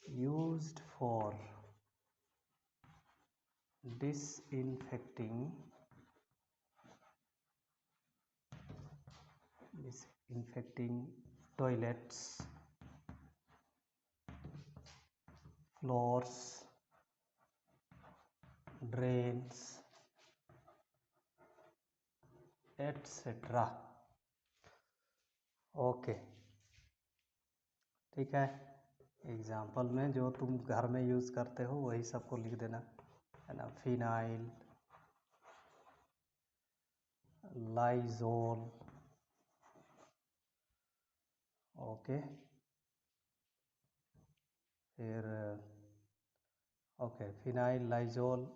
used for disinfecting toilets, floors, drains, etc. Okay, ठीक है। एग्जाम्पल में जो तुम घर में यूज़ करते हो वही सबको लिख देना, है ना। Phenyl, Lizol, okay. फिर ओके, फिनाइल, लाइजोल,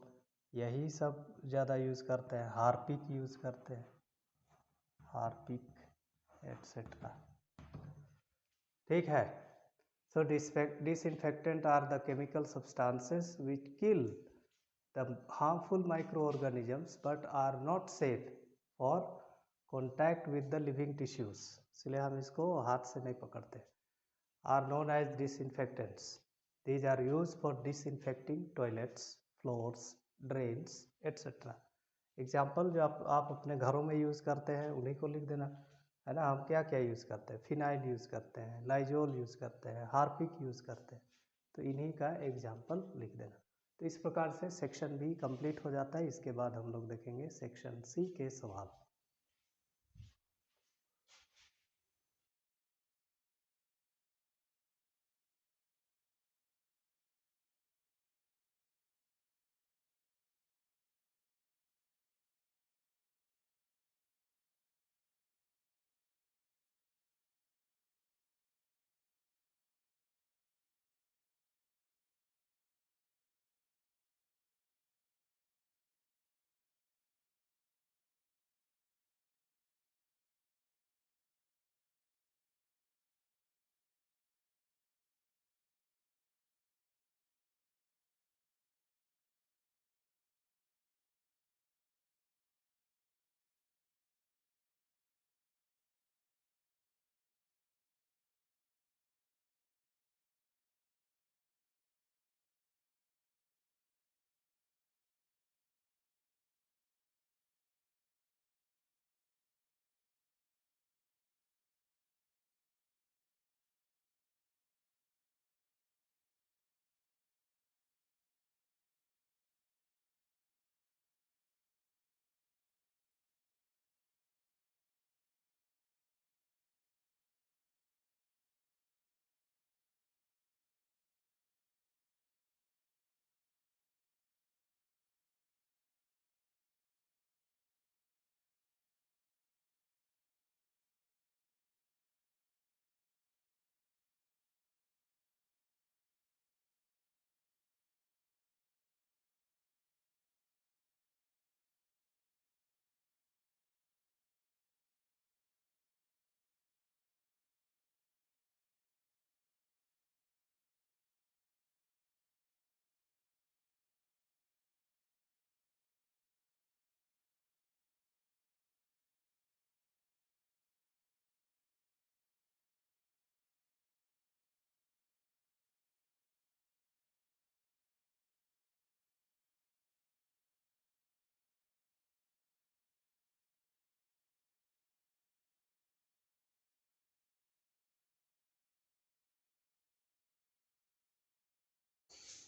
यही सब ज़्यादा यूज़ करते हैं। हार्पिक यूज़ करते हैं, हार्पिक एट्सेट्रा, ठीक है। So disinfectant are the chemical substances which kill the harmful microorganisms but are not safe for contact with the living tissues, इसलिए हम इसको हाथ से नहीं पकड़ते। Are known as disinfectants. These are used for disinfecting toilets, floors, drains, etc. Example जो आप अपने घरों में यूज़ करते हैं उन्हीं को लिख देना, है ना। हम क्या क्या यूज़ करते हैं, फिनाइल यूज़ करते हैं, लाइजोल यूज़ करते हैं, हार्पिक यूज़ करते हैं, तो इन्हीं का एग्जाम्पल लिख देना। तो इस प्रकार से सेक्शन बी कंप्लीट हो जाता है। इसके बाद हम लोग देखेंगे सेक्शन सी के सवाल।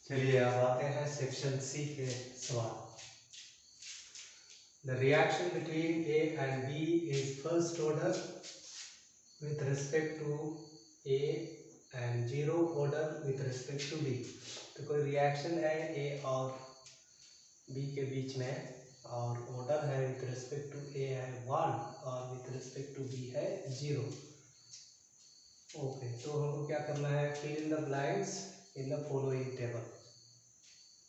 चलिए अब आते हैं सेक्शन सी के सवाल। The reaction between A and B is first order with respect to A and zero order with respect to B। तो कोई रिएक्शन है A और B के बीच में और ऑर्डर है विथ रिस्पेक्ट टू A है 1 और विथ रिस्पेक्ट टू B है 0। ओके, तो हमको क्या करना है, fill in the blanks in the following table.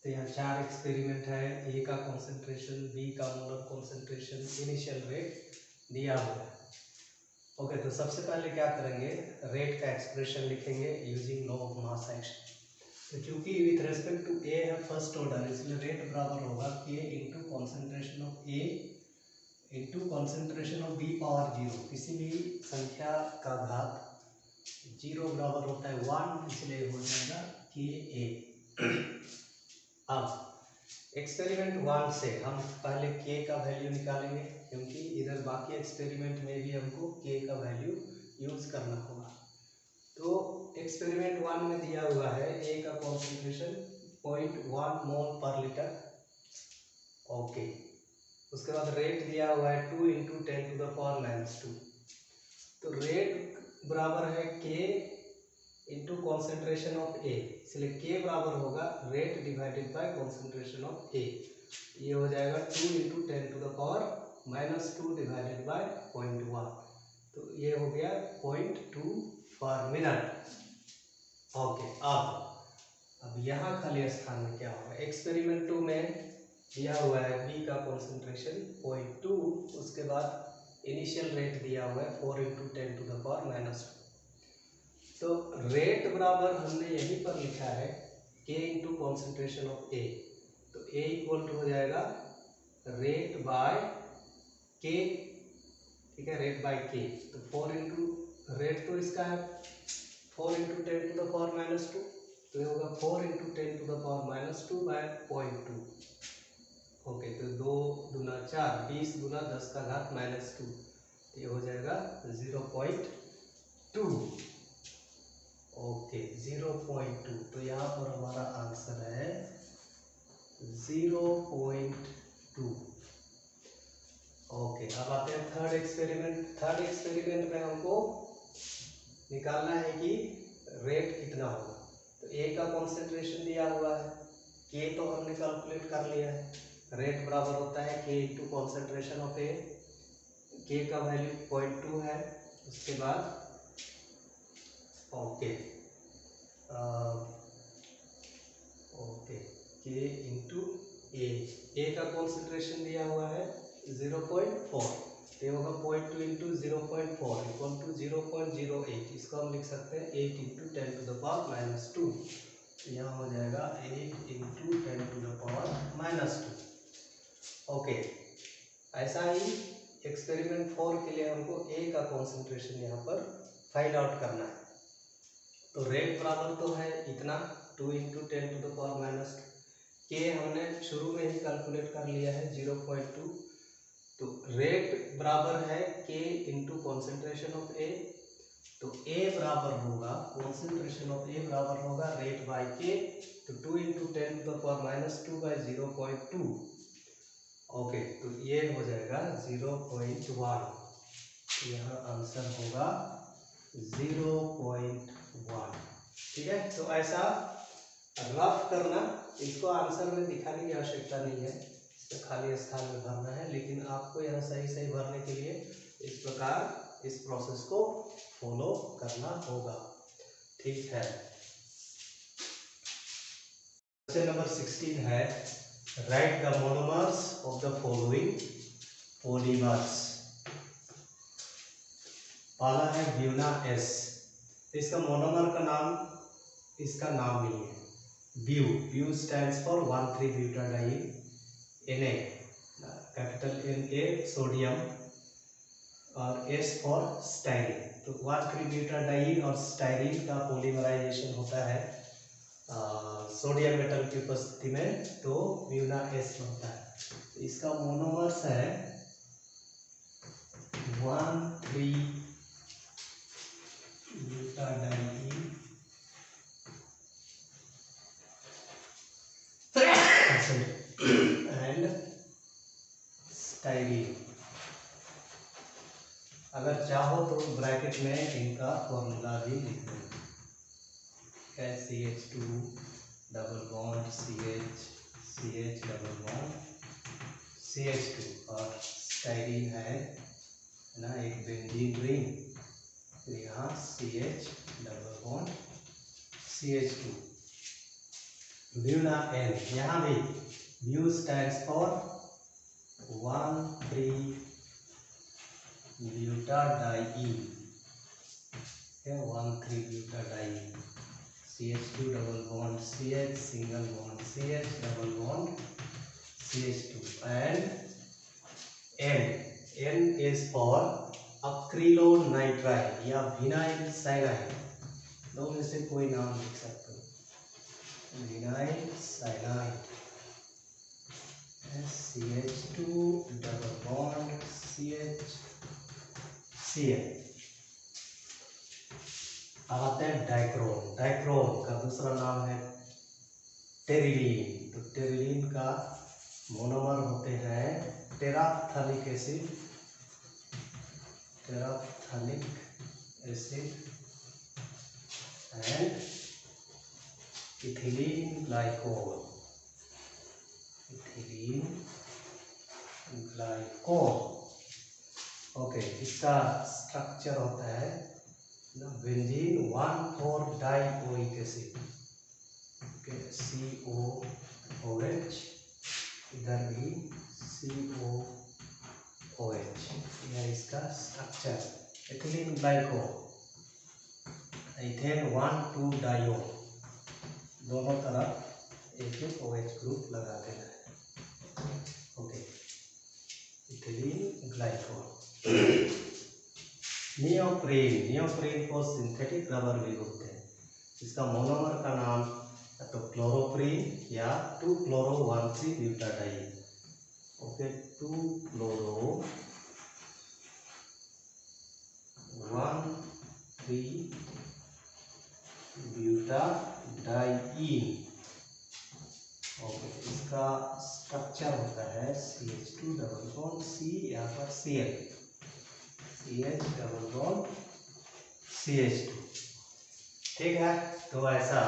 तो यहाँ 4 एक्सपेरिमेंट है। ए का कॉन्सेंट्रेशन, बी का मोलर कॉन्सेंट्रेशन, इनिशियल रेट दिया हुआ है। ओके, तो सबसे पहले क्या करेंगे, रेट का एक्सप्रेशन लिखेंगे using law of mass action. तो चूंकि विथ रेस्पेक्ट टू ए है फर्स्ट ऑर्डर, इसलिए रेट बराबर होगा के into concentration of A into concentration of B power zero. किसी भी संख्या का घात जीरो बराबर होता है 1, इसलिए हो जाएगा के ए। अब एक्सपेरिमेंट 1 से हम पहले के का वैल्यू निकालेंगे, क्योंकि इधर बाकी एक्सपेरिमेंट में भी हमको के का वैल्यू यूज करना होगा। तो एक्सपेरिमेंट 1 में दिया हुआ है ए का कॉन्सेंट्रेशन 0.1 मोल पर लीटर। ओके, उसके बाद रेट दिया हुआ है 2 इंटू 10⁻⁻²। तो रेट बराबर है के इंटू कॉन्सेंट्रेशन ऑफ ए, इसलिए के बराबर होगा rate divided by concentration of A. ये हो जाएगा 2 इंटू 10⁻² डिवाइडेड बाय 0.1, तो ये हो गया 0.2 पर मिनट। ओके, अब यहाँ खाली स्थान में क्या होगा, एक्सपेरिमेंट 2 में दिया हुआ है बी का कॉन्सेंट्रेशन 0.2, उसके बाद इनिशियल रेट दिया हुआ है 4 इंटू 10⁻²। तो रेट बराबर हमने यहीं पर लिखा है के इंटू कॉन्सेंट्रेशन ऑफ ए, तो ए इक्वल टू हो जाएगा रेट बाय के, ठीक है, रेट बाय के। तो 4 इंटू रेट तो इसका है 4 इंटू 10⁻², तो ये होगा 4 इंटू 10⁻² बाय 0.2। ओके, तो 2 दूना 4, 20 गुना 10⁻², ये हो जाएगा 0.2। ओके, 0.2, तो यहाँ पर हमारा आंसर है 0.2। ओके, अब आते हैं थर्ड एक्सपेरिमेंट। थर्ड एक्सपेरिमेंट में हमको निकालना है कि रेट कितना होगा। तो ए का कॉन्सेंट्रेशन दिया हुआ है, के तो हमने कैलकुलेट कर लिया है, रेट बराबर होता है के इंटू कॉन्सेंट्रेशन ऑफ ए, के का वैल्यू 0.2 है। उसके बाद ओके के इंटू ए का कॉन्सेंट्रेशन दिया हुआ है 0.4, तो होगा 0.2 इंटू 0.4 इक्वल टू 0.08। इसको हम लिख सकते हैं 8 इंटू 10⁻², यहाँ हो जाएगा 8 इंटू 10⁻²। ओके, ऐसा ही एक्सपेरिमेंट 4 के लिए हमको ए का कॉन्सेंट्रेशन यहाँ पर फाइंड आउट करना है। तो रेट बराबर तो है इतना 2 इंटू 10⁻², के हमने शुरू में ही कैलकुलेट कर लिया है 0.2। तो रेट बराबर है के इंटू कॉन्सेंट्रेशन ऑफ ए, तो ए बराबर होगा कॉन्सेंट्रेशन ऑफ ए बराबर होगा रेट बाय के, तो 2 इंटू 10⁻² बाय 0.2। ओके, तो ये हो जाएगा 0.1, यहाँ आंसर होगा 0.1। ठीक है, तो ऐसा रफ करना, इसको आंसर में दिखाने की आवश्यकता नहीं है, इसको खाली स्थान में भरना है, लेकिन आपको यहाँ सही सही भरने के लिए इस प्रकार इस प्रोसेस को फॉलो करना होगा। ठीक है, क्वेश्चन नंबर 16 है right the monomers of the following polymers. पहला है ब्यूना एस, इसका मोनोमर का नाम, इसका नाम नहीं है। Bu stands for one three butadiene, Na capital Na sodium, और S फॉर स्टाइरिन। तो 1,3-ब्यूटाडाइन और स्टाइरिन का पॉलीमराइजेशन होता है सोडियम मेटल की उपस्थिति में, तो ब्यूना एस बनता है। तो इसका मोनोमर्स है 1,3-ब्यूटाडाइन एंड स्टाइरिन। अगर चाहो तो ब्रैकेट में इनका फॉर्मूला भी लिख दो, CH2 double bond CH double bond CH2, और स्टाइरिन है ना एक बेंजीन रिंग, तो यहाँ CH double bond CH2। Buna N, यहाँ भी bu stands for one three butadiene, one three butadiene CH2 double bond CH, single bond CH, double bond CH2, and N is for acrylonitrile या vinyl cyanide, दो में से कोई नाम लिख सकते हो। Vinyl cyanide CH2 double bond CH Cl। अब आते हैं डाइक्रोम। डाइक्रोम का दूसरा नाम है टेरिलीन। तो टेरिलीन का मोनोमर होते हैं terephthalic acid, terephthalic acid and ethylene glycol, ethylene glycol. Okay, इसका स्ट्रक्चर होता है बेंजीन 1,4-डाइओइक एसिड, COOH, इधर भी COOH, यह इसका स्ट्रक्चर। एथिलीन ग्लाइकोल, इथेन 1,2-डाइओ, दोनों तरफ एक OH ग्रुप लगा देना है। Okay, ethylene glycol. नियोप्रीन को सिंथेटिक रबर भी बोलते हैं। इसका मोनोमर का नाम या तो क्लोरोप्रीन या 2-chloro-1,3-ब्यूटाडाइन। ओके, 2-chloro-1,3-ब्यूटाडाइन। ओके, इसका स्ट्रक्चर होता है CH2 डबल बॉन्ड C, यहाँ पर Cl, CH double bond CH2। ठीक है, तो ऐसा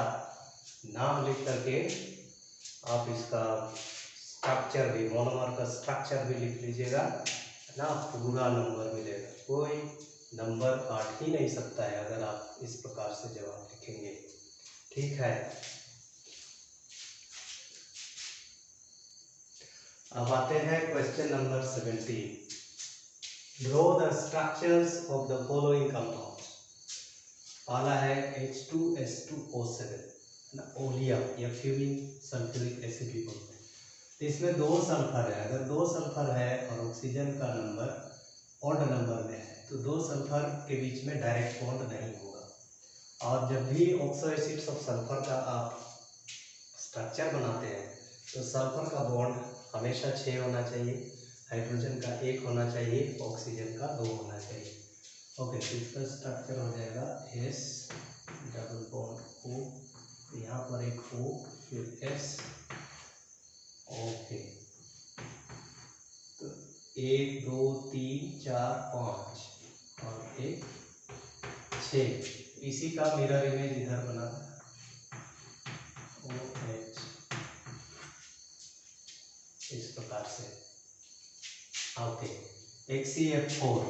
नाम लिख करके आप इसका स्ट्रक्चर भी, मोनोमर का स्ट्रक्चर भी लिख लीजिएगा ना, पूरा नंबर मिलेगा। कोई नंबर काट ही नहीं सकता है अगर आप इस प्रकार से जवाब लिखेंगे। ठीक है, अब आते हैं question number 17। Draw the structures of the following compounds. पहला है H2S2O7, ओलियम या फ्यूमिंग सल्फ्यूरिक एसिड भी बोलते हैं। तो इसमें 2 सल्फर है। अगर 2 सल्फर है और ऑक्सीजन का नंबर ऑड नंबर में है तो 2 सल्फर के बीच में डायरेक्ट बॉन्ड नहीं होगा। और जब भी ऑक्सो एसिड्स ऑफ सल्फर का आप स्ट्रक्चर बनाते हैं तो सल्फर का बॉन्ड हमेशा 6 होना चाहिए, हाइड्रोजन का 1 होना चाहिए, ऑक्सीजन का 2 होना चाहिए। ओके, तो इसका स्ट्रक्चर हो जाएगा S डबल बॉन्ड O, यहाँ पर एक O, फिर S। ओके, तो 1 2 3 4 5 और 1 6। इसी का मिरर इमेज इधर बना OH इस प्रकार से। ओके, HCF4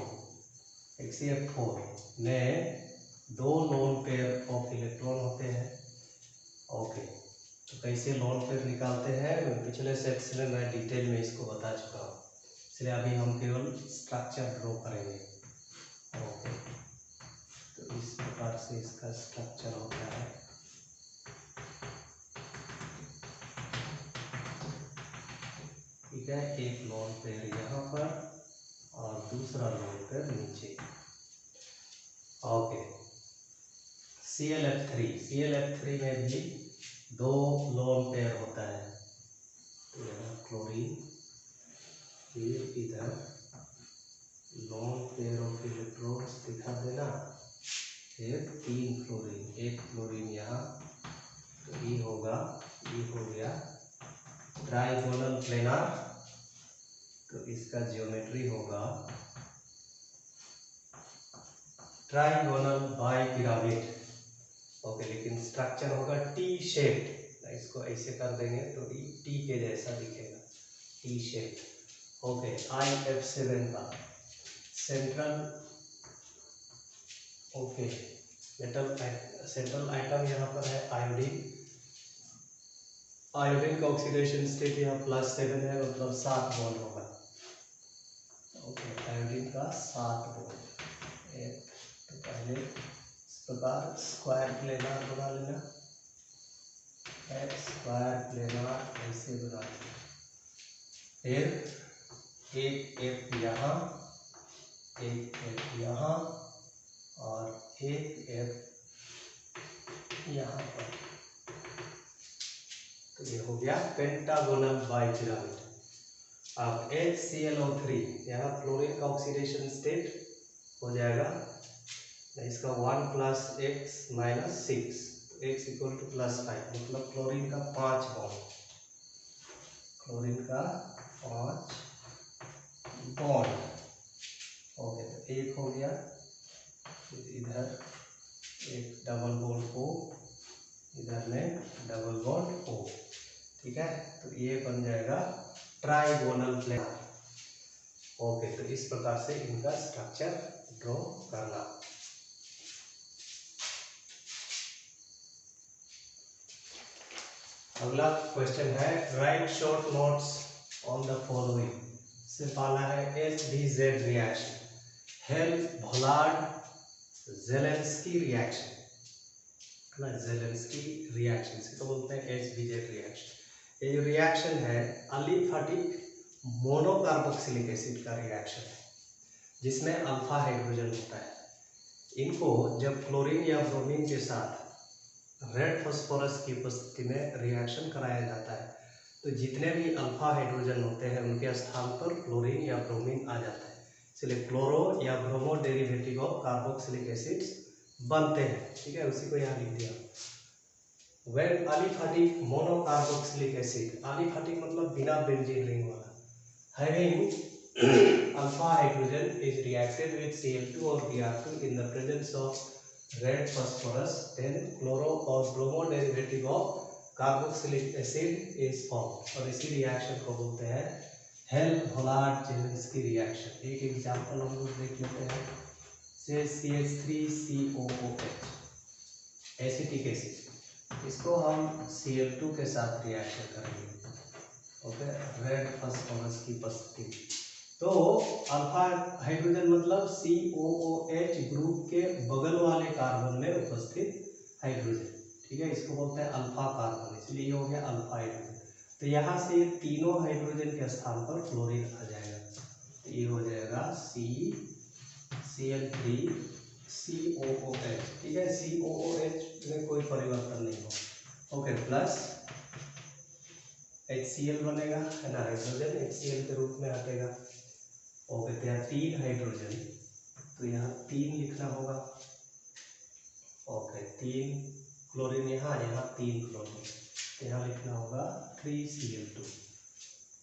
में 2 लोन पेयर ऑफ इलेक्ट्रॉन होते हैं। ओके, तो कैसे लोन पेयर निकालते हैं पिछले सेक्शन में मैं डिटेल में इसको बता चुका हूँ, इसलिए अभी हम केवल स्ट्रक्चर ड्रॉ करेंगे। ओके, तो इस प्रकार से इसका स्ट्रक्चर होता है। ठीक है, एक लोन पेयर यहाँ पर और दूसरा लोन पेयर नीचे। ओके, ClF3 में भी 2 लोन पेयर होता है। तो यहाँ क्लोरीन, फिर इधर लोन पेयर ऑफ इलेक्ट्रॉन्स दिखा देना, फिर 3 फ्लोरीन, 1 फ्लोरीन यहाँ, तो ये होगा, ये हो गया ट्राइगोनल प्लेनार। तो इसका ज्योमेट्री होगा ट्राइगोनल बाई पिरामिड। ओके, लेकिन स्ट्रक्चर होगा टी शेप। इसको ऐसे कर देंगे तो टी के जैसा दिखेगा, टी शेप। ओके, IF7 का central, okay, metal central item यहाँ पर है आयोडीन। आयोडीन का ऑक्सीडेशन स्टेट यहाँ +7 है, मतलब 7 बॉन्ड होगा। ओके, आयोडीन का 7 बॉन्ड। तो पहले इस प्रकार स्क्वायर प्लेनार बना लेना। एक्स स्क्वायर प्लेनार ऐसे बना दिया, फिर एक एफ यहाँ, एक एफ यहाँ और एक एफ यहाँ पर। तो ये हो गया पेंटागोनल बाइपिरामिड। अब HClO3 यहाँ क्लोरीन का ऑक्सीडेशन स्टेट हो जाएगा, इसका 1 + x - 6, x = +5, मतलब क्लोरीन का 5 बॉन्ड, क्लोरीन का 5 बॉन्ड। ओके, तो एक हो गया, फिर इधर एक डबल बॉन्ड O, इधर में डबल बॉन्ड O, ठीक है। तो ये बन जाएगा ट्राइगोनल प्लेनार। ओके, तो इस प्रकार से इनका स्ट्रक्चर ड्रॉ करना। अगला क्वेश्चन है right short notes on the following. इससे पहला है HBZ रिएक्शन, हेल्महोल्ट्ज-जेलेंस्की रिएक्शन, है ना, जेलेंस्की रिएक्शन से तो बोलते हैं HBZ रिएक्शन। ये जो रिएक्शन है अलिफेटिक मोनोकार्बोक्सिलिक एसिड का रिएक्शन है, जिसमें अल्फा हाइड्रोजन होता है। इनको जब क्लोरीन या ब्रोमीन के साथ रेड फास्फोरस की उपस्थिति में रिएक्शन कराया जाता है, तो जितने भी अल्फा हाइड्रोजन होते हैं उनके स्थान पर क्लोरीन या ब्रोमीन आ जाता है, इसलिए क्लोरो या bromo derivative of carboxylic acids बनते हैं, ठीक है। उसी को यहाँ लिख दिया। व्हेन अलिफेटिक मोनोकार्बोक्सिलिक एसिड, अलिफेटिक मतलब बिना बेंजीन रिंग वाला, having alpha hydrogen is reacted with Cl2 or Br2 in the presence of red phosphorus, then chloro or bromo derivative of carboxylic acid is formed, और इसी रिएक्शन को बोलते हैं Helmholtz-Zelensky reaction. एक example हम लोग देख लेते हैं, से CH3COOH एसिटिक एसिड, इसको हम Cl2 के साथ रिएक्शन करेंगे, ओके, रेड फास्फोरस की उपस्थिति। तो अल्फा हाइड्रोजन मतलब COOH ग्रुप के बगल वाले कार्बन में उपस्थित हाइड्रोजन, ठीक है, इसको बोलते हैं अल्फा कार्बन, इसलिए ये हो गया अल्फा हाइड्रोजन। तो यहाँ से तीनों हाइड्रोजन के स्थान पर क्लोरीन आ जाएगा, तो ये हो जाएगा Cl3COOH, ठीक है। COOH में कोई परिवर्तन नहीं हो, ओके, प्लस HCl बनेगा, है ना, हाइड्रोजन HCl के रूप में हटेगा। ओके, तो यहाँ 3 हाइड्रोजन, तो यहाँ 3 लिखना होगा, ओके, 3 क्लोरीन यहाँ, यहाँ 3 क्लोरीन, तो यहाँ लिखना होगा 3Cl2।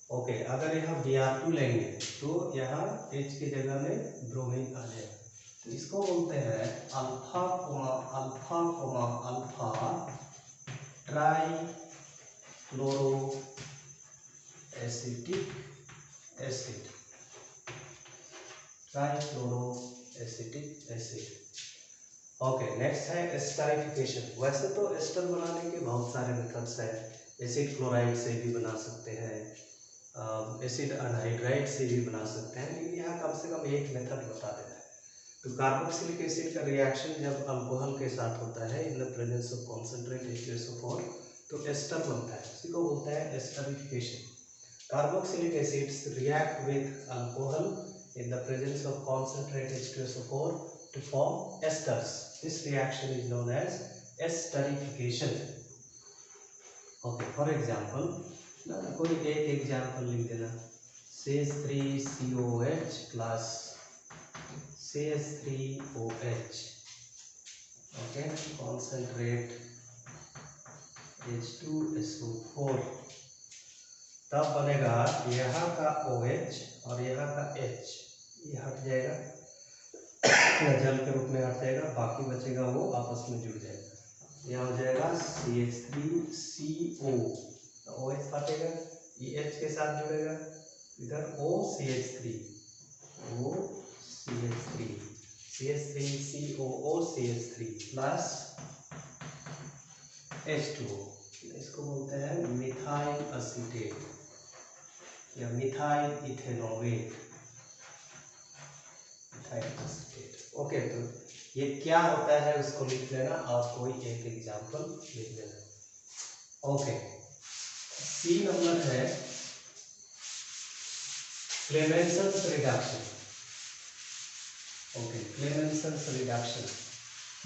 ओके, अगर यहाँ Br2 लेंगे तो यहाँ H की जगह में ब्रोमीन आ जाएगा, तो इसको बोलते हैं alpha try chloro acetic acid, trichloroacetic acid. Okay, next है एस्टरिफिकेशन। वैसे तो एस्टर बनाने के बहुत सारे मेथड्स हैं, एसिड क्लोराइड से भी बना सकते हैं, एसिड अनहाइड्राइड से भी बना सकते हैं, लेकिन यहाँ कम से कम एक मेथड बता देता है। तो कार्बोक्सिलिक एसिड का रिएक्शन जब अल्कोहल के साथ होता है in the presence of concentrate H2SO4, तो एस्टर बनता है, उसी को बोलते हैं esterification. Carboxylic acids react with alcohol in the presence of concentrate H2SO4 to form esters. This reaction is known as esterification. Okay, for example, कोई एक example लिख देना, CH3COH plus CH3OH, okay, concentrate H2SO4, तब बनेगा यहाँ का OH और यहाँ का H, ये हट जाएगा, जल के रूप में हट जाएगा, बाकी बचेगा वो आपस में जुड़ जाएगा, यहाँ हो जाएगा CH3CO, OH हटेगा, ये H के साथ जुड़ेगा, इधर OCH3 CH3COOCH3 प्लस H2O, इसको बोलते हैं मिथाइल एसीटेट या मिथाइल इथेनोवेट, मिथाइल एसीटेट। ओके, तो ये क्या होता है उसको लिख लेना और कोई एक एग्जांपल लिख लेना। ओके, सी नंबर है क्लेमेंसन्स रिडक्शन। ओके, क्लेमेंसन्स रिडक्शन,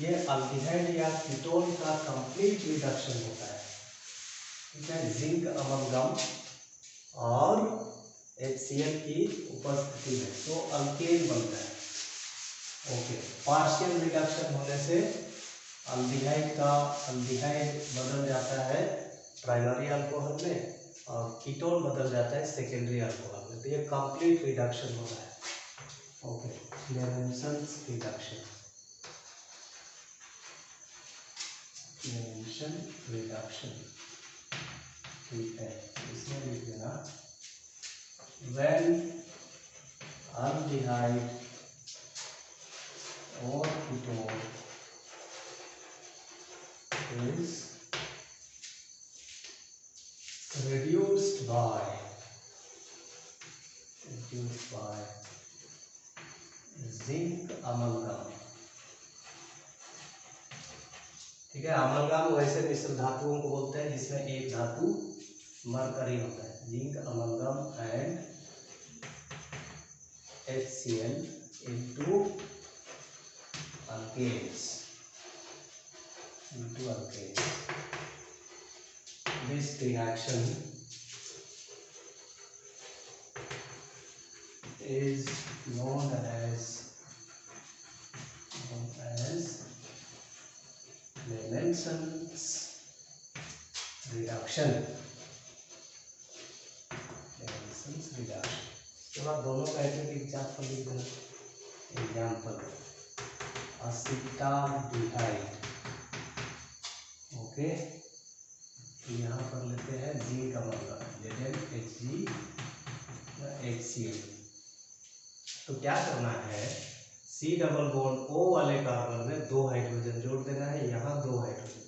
ये अल्डिहाइड या कीटोन का कंप्लीट रिडक्शन होता है, ठीक है, जिंक अमलगम और HCl की उपस्थिति में, तो अल्केन बनता है। ओके, पार्शियल रिडक्शन होने से अल्डिहाइड का अल्डिहाइड बदल जाता है प्राइमरी अल्कोहल में और कीटोन बदल जाता है सेकेंडरी अल्कोहल में, तो ये कंप्लीट रिडक्शन हो रहा है। ओके, क्लेमेंसन्स रिडक्शन, क्लेमेंसन रिडक्शन, ठीक है, इसमें लिख देना when aldehyde or ketone is reduced by zinc amalgam, ठीक है। अमलगम वैसे मिश्र धातुओं को बोलते हैं जिसमें एक धातु मरकरी होता है, zinc amalgam and HCl into alkanes, this reaction is known as Clemenson's reduction, इसके बाद दोनों का एक एग्जाम्पल लिख देना। एग्जाम्पल असीटाल्डिहाइड, ओके, यहाँ पर लेते हैं जिंक अमलगम ZnHg HCl, तो क्या करना है, C डबल बॉन्ड O वाले कार्बन में 2 हाइड्रोजन जोड़ देना है, यहाँ 2 हाइड्रोजन,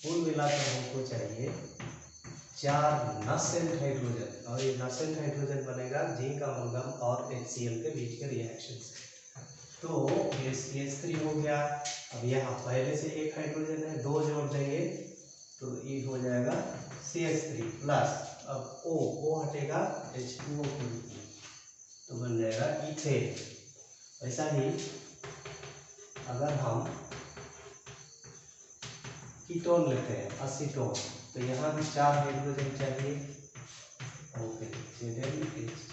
कुल मिलाकर हमको चाहिए 4 नसेंट हाइड्रोजन, और ये नसेंट हाइड्रोजन बनेगा जिंक अमलगम और HCl के बीच के रिएक्शन से, तो ये CH3 हो गया। अब यहाँ पहले से एक हाइड्रोजन है, 2 जोड़ देंगे तो ये हो जाएगा CH3 प्लस, अब O हटेगा H2O के रूप में, तो बन जाएगा इथेन। वैसा ही अगर हम कीटोन लेते हैं असीटोन, तो यहाँ भी 4 हाइड्रोजन चाहिए, ओके, ZnHg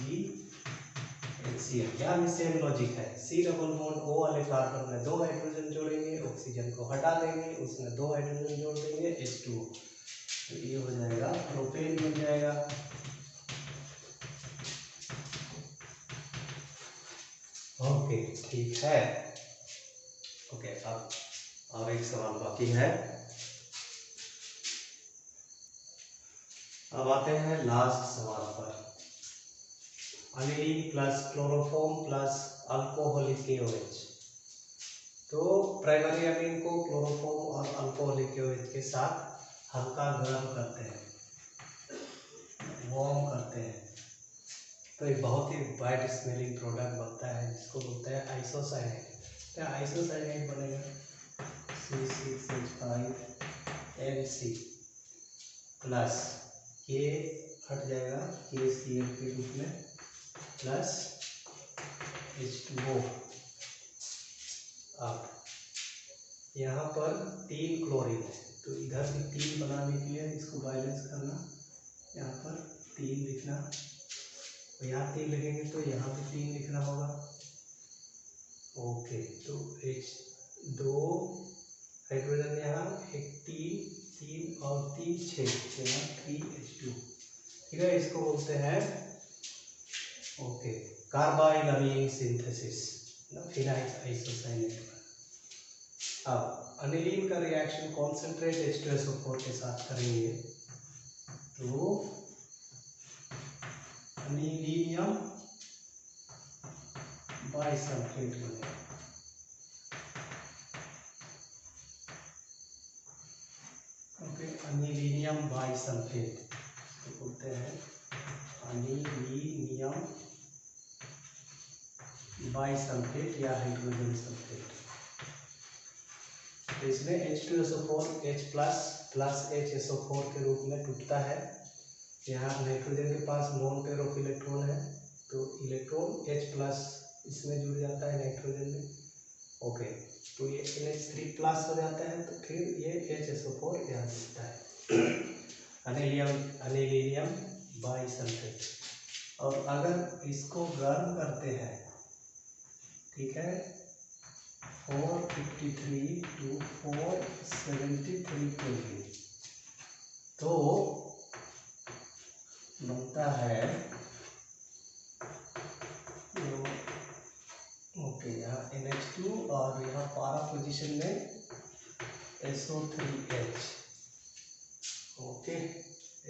HCl, यहाँ भी सेम लॉजिक है, C डबल बॉन्ड O वाले कार्बन में 2 हाइड्रोजन जोड़ेंगे, ऑक्सीजन को हटा देंगे, उसमें 2 हाइड्रोजन जोड़ देंगे H2O, तो ये हो जाएगा प्रोपेन बन जाएगा। ओके, ठीक है। ओके, अब और एक सवाल बाकी है, अब आते हैं लास्ट सवाल पर। Aniline plus chloroform plus alcoholic KOH, तो प्राइमरी अमीन को क्लोरोफॉर्म और अल्कोहलिक KOH के साथ हल्का गर्म करते हैं, वार्म करते हैं, तो एक बहुत ही वाइट स्मेलिंग प्रोडक्ट बनता है जिसको बोलते हैं आइसोसाइनाइड। क्या आइसोसाइनाइड बनेगा, C6H5NC प्लस K हट जाएगा KCl के रूप में प्लस H2O। अब यहाँ पर 3 क्लोरीन है, तो इधर भी 3 बनाने के लिए इसको बैलेंस करना, यहाँ पर 3 लिखना, तो यहाँ 3 लिखेंगे तो यहाँ भी 3 लिखना होगा, ओके, तो H2 हाइड्रोजन यहाँ, एक 3 और 3 6, यहाँ 3H2, ठीक है, इसको बोलते हैं ओके कार्बाइल अमीन सिंथेसिस, फिनाइल आइसोसाइनेट। अब अनिलीन का रिएक्शन कॉन्सेंट्रेट H2SO4 के साथ करेंगे, तो अनिलीनियम बाइसल्फेट बनेगा, ओके, अनिलीनियम बाइसल्फेट तो बोलते हैं अनिलीनियम बाइसल्फेट या हाइड्रोजन सल्फेट, तो इसमें H2SO4 H plus plus HSO4 के रूप में टूटता है। यहाँ नाइट्रोजन के पास लोन पेयर ऑफ इलेक्ट्रॉन है, तो इलेक्ट्रॉन H प्लस इसमें जुड़ जाता है नाइट्रोजन में। ओके, तो ये NH3 प्लस हो जाता है, तो फिर ये HSO4 यहाँ जुड़ता है, अनिलीनियम बाइसल्फेट। और अगर इसको गर्म करते हैं, ठीक है, 453 to 473 केल्विन, तो बनता है, ओके, यहाँ NH2 और यहाँ पारा पोजीशन में SO3H, ओके,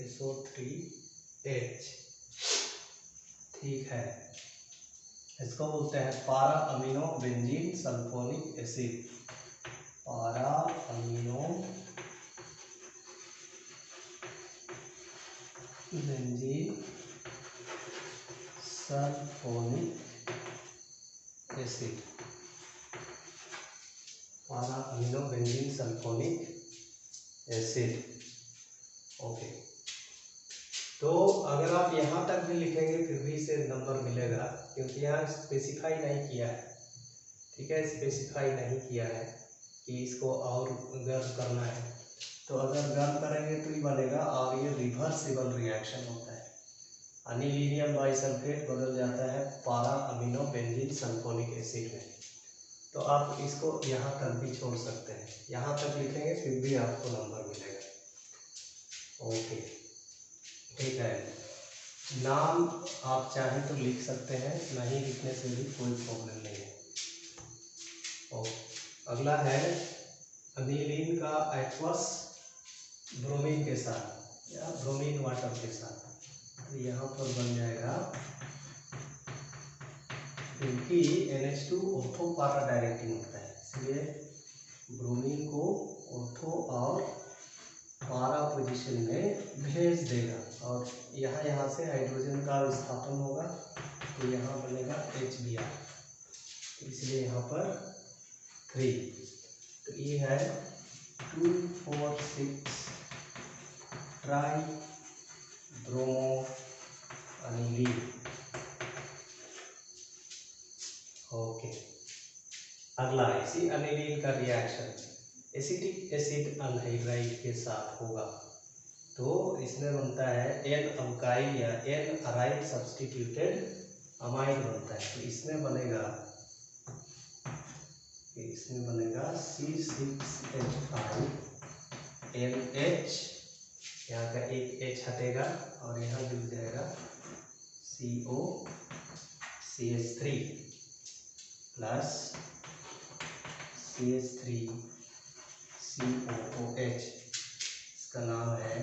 SO3H, ठीक है। इसको बोलते हैं पारा अमीनो बेंजीन सल्फोनिक एसिड, पारा अमीनो बेंजीन सल्फोनिक एसिड, पारा amino benzene sulphonic acid. Okay, तो अगर आप यहाँ तक भी लिखेंगे फिर भी इसे नंबर मिलेगा, क्योंकि यहाँ स्पेसिफाई नहीं किया है, ठीक है, स्पेसिफाई नहीं किया है कि इसको और गर्म करना है। तो अगर गर्म करेंगे तो ही बनेगा, और ये रिवर्सिबल रिएक्शन होता है, अनिलीनियम बाइसल्फेट बदल जाता है पारा अमीनो बेंजीन सल्फोनिक एसिड में। तो आप इसको यहाँ तक भी छोड़ सकते हैं, यहाँ तक लिखेंगे फिर भी आपको नंबर मिलेगा। ओके, ठीक है। नाम आप चाहें तो लिख सकते हैं, नहीं लिखने से भी कोई प्रॉब्लम नहीं है। और अगला है अनिलीन का एक्वस ब्रोमीन के साथ या ब्रोमीन वाटर के साथ, तो यहाँ पर बन जाएगा, क्योंकि NH2 ऑर्थो पारा डायरेक्टिंग होता है, इसलिए ब्रोमीन को ऑर्थो और पारा पोजीशन में भेज देगा, और यहाँ से हाइड्रोजन का विस्थापन होगा, तो यहाँ बनेगा HBr, इसलिए यहाँ पर 3। तो ये है 2,4,6 ट्राई ब्रोमो अनिलीन। ओके, अगला इसी अनिलीन का रिएक्शन एसिटिक एसिड अनहाइड्राइड के साथ होगा, तो इसमें बनता है N अल्काइल या N अराइल सब्स्टिट्यूटेड अमाइड बनता है। तो इसमें बनेगा C6H5NH, यहाँ का एक H हटेगा और यहाँ जुड़ जाएगा COCH3 प्लस CH3COOH, इसका नाम है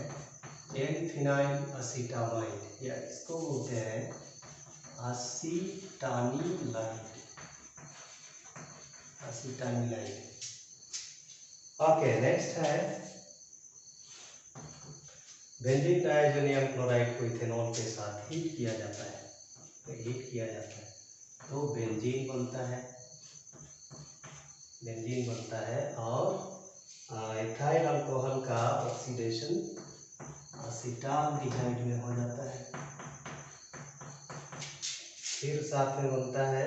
N-फिनाइल असीटामाइड, या इसको बोलते हैं असीटानिलाइड। ओके, नेक्स्ट है बेंजीन डायज़ोनियम क्लोराइड को इथेनॉल के साथ हीट किया जाता है, तो बेंजीन बनता है और इथाइल अल्कोहल का ऑक्सीडेशन असीटाल्डिहाइड में हो जाता है, फिर साथ में बनता है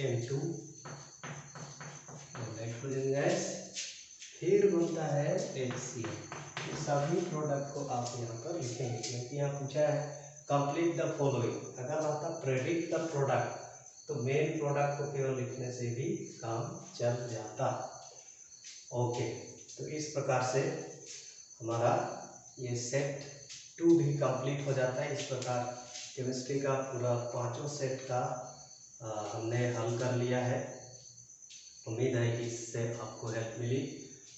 N2 नाइट्रोजन गैस, फिर बनता है HCl। ये सभी प्रोडक्ट को आप यहाँ पर लिखेंगे, क्योंकि यहाँ पूछा है कंप्लीट द फॉलोइंग। अगर आता प्रेडिक्ट द प्रोडक्ट, तो मेन प्रोडक्ट को केवल लिखने से भी काम चल जाता। ओके, तो इस प्रकार से हमारा ये सेट 2 भी कंप्लीट हो जाता है। इस प्रकार केमिस्ट्री का पूरा 5 सेट का हमने हल कर लिया है। उम्मीद है कि इससे आपको हेल्प मिली,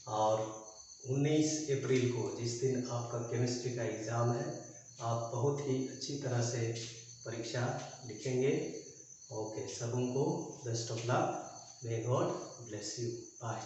और 19 अप्रैल को जिस दिन आपका केमिस्ट्री का एग्ज़ाम है, आप बहुत ही अच्छी तरह से परीक्षा लिखेंगे। ओके, सबों को best of luck, may God bless you, bye.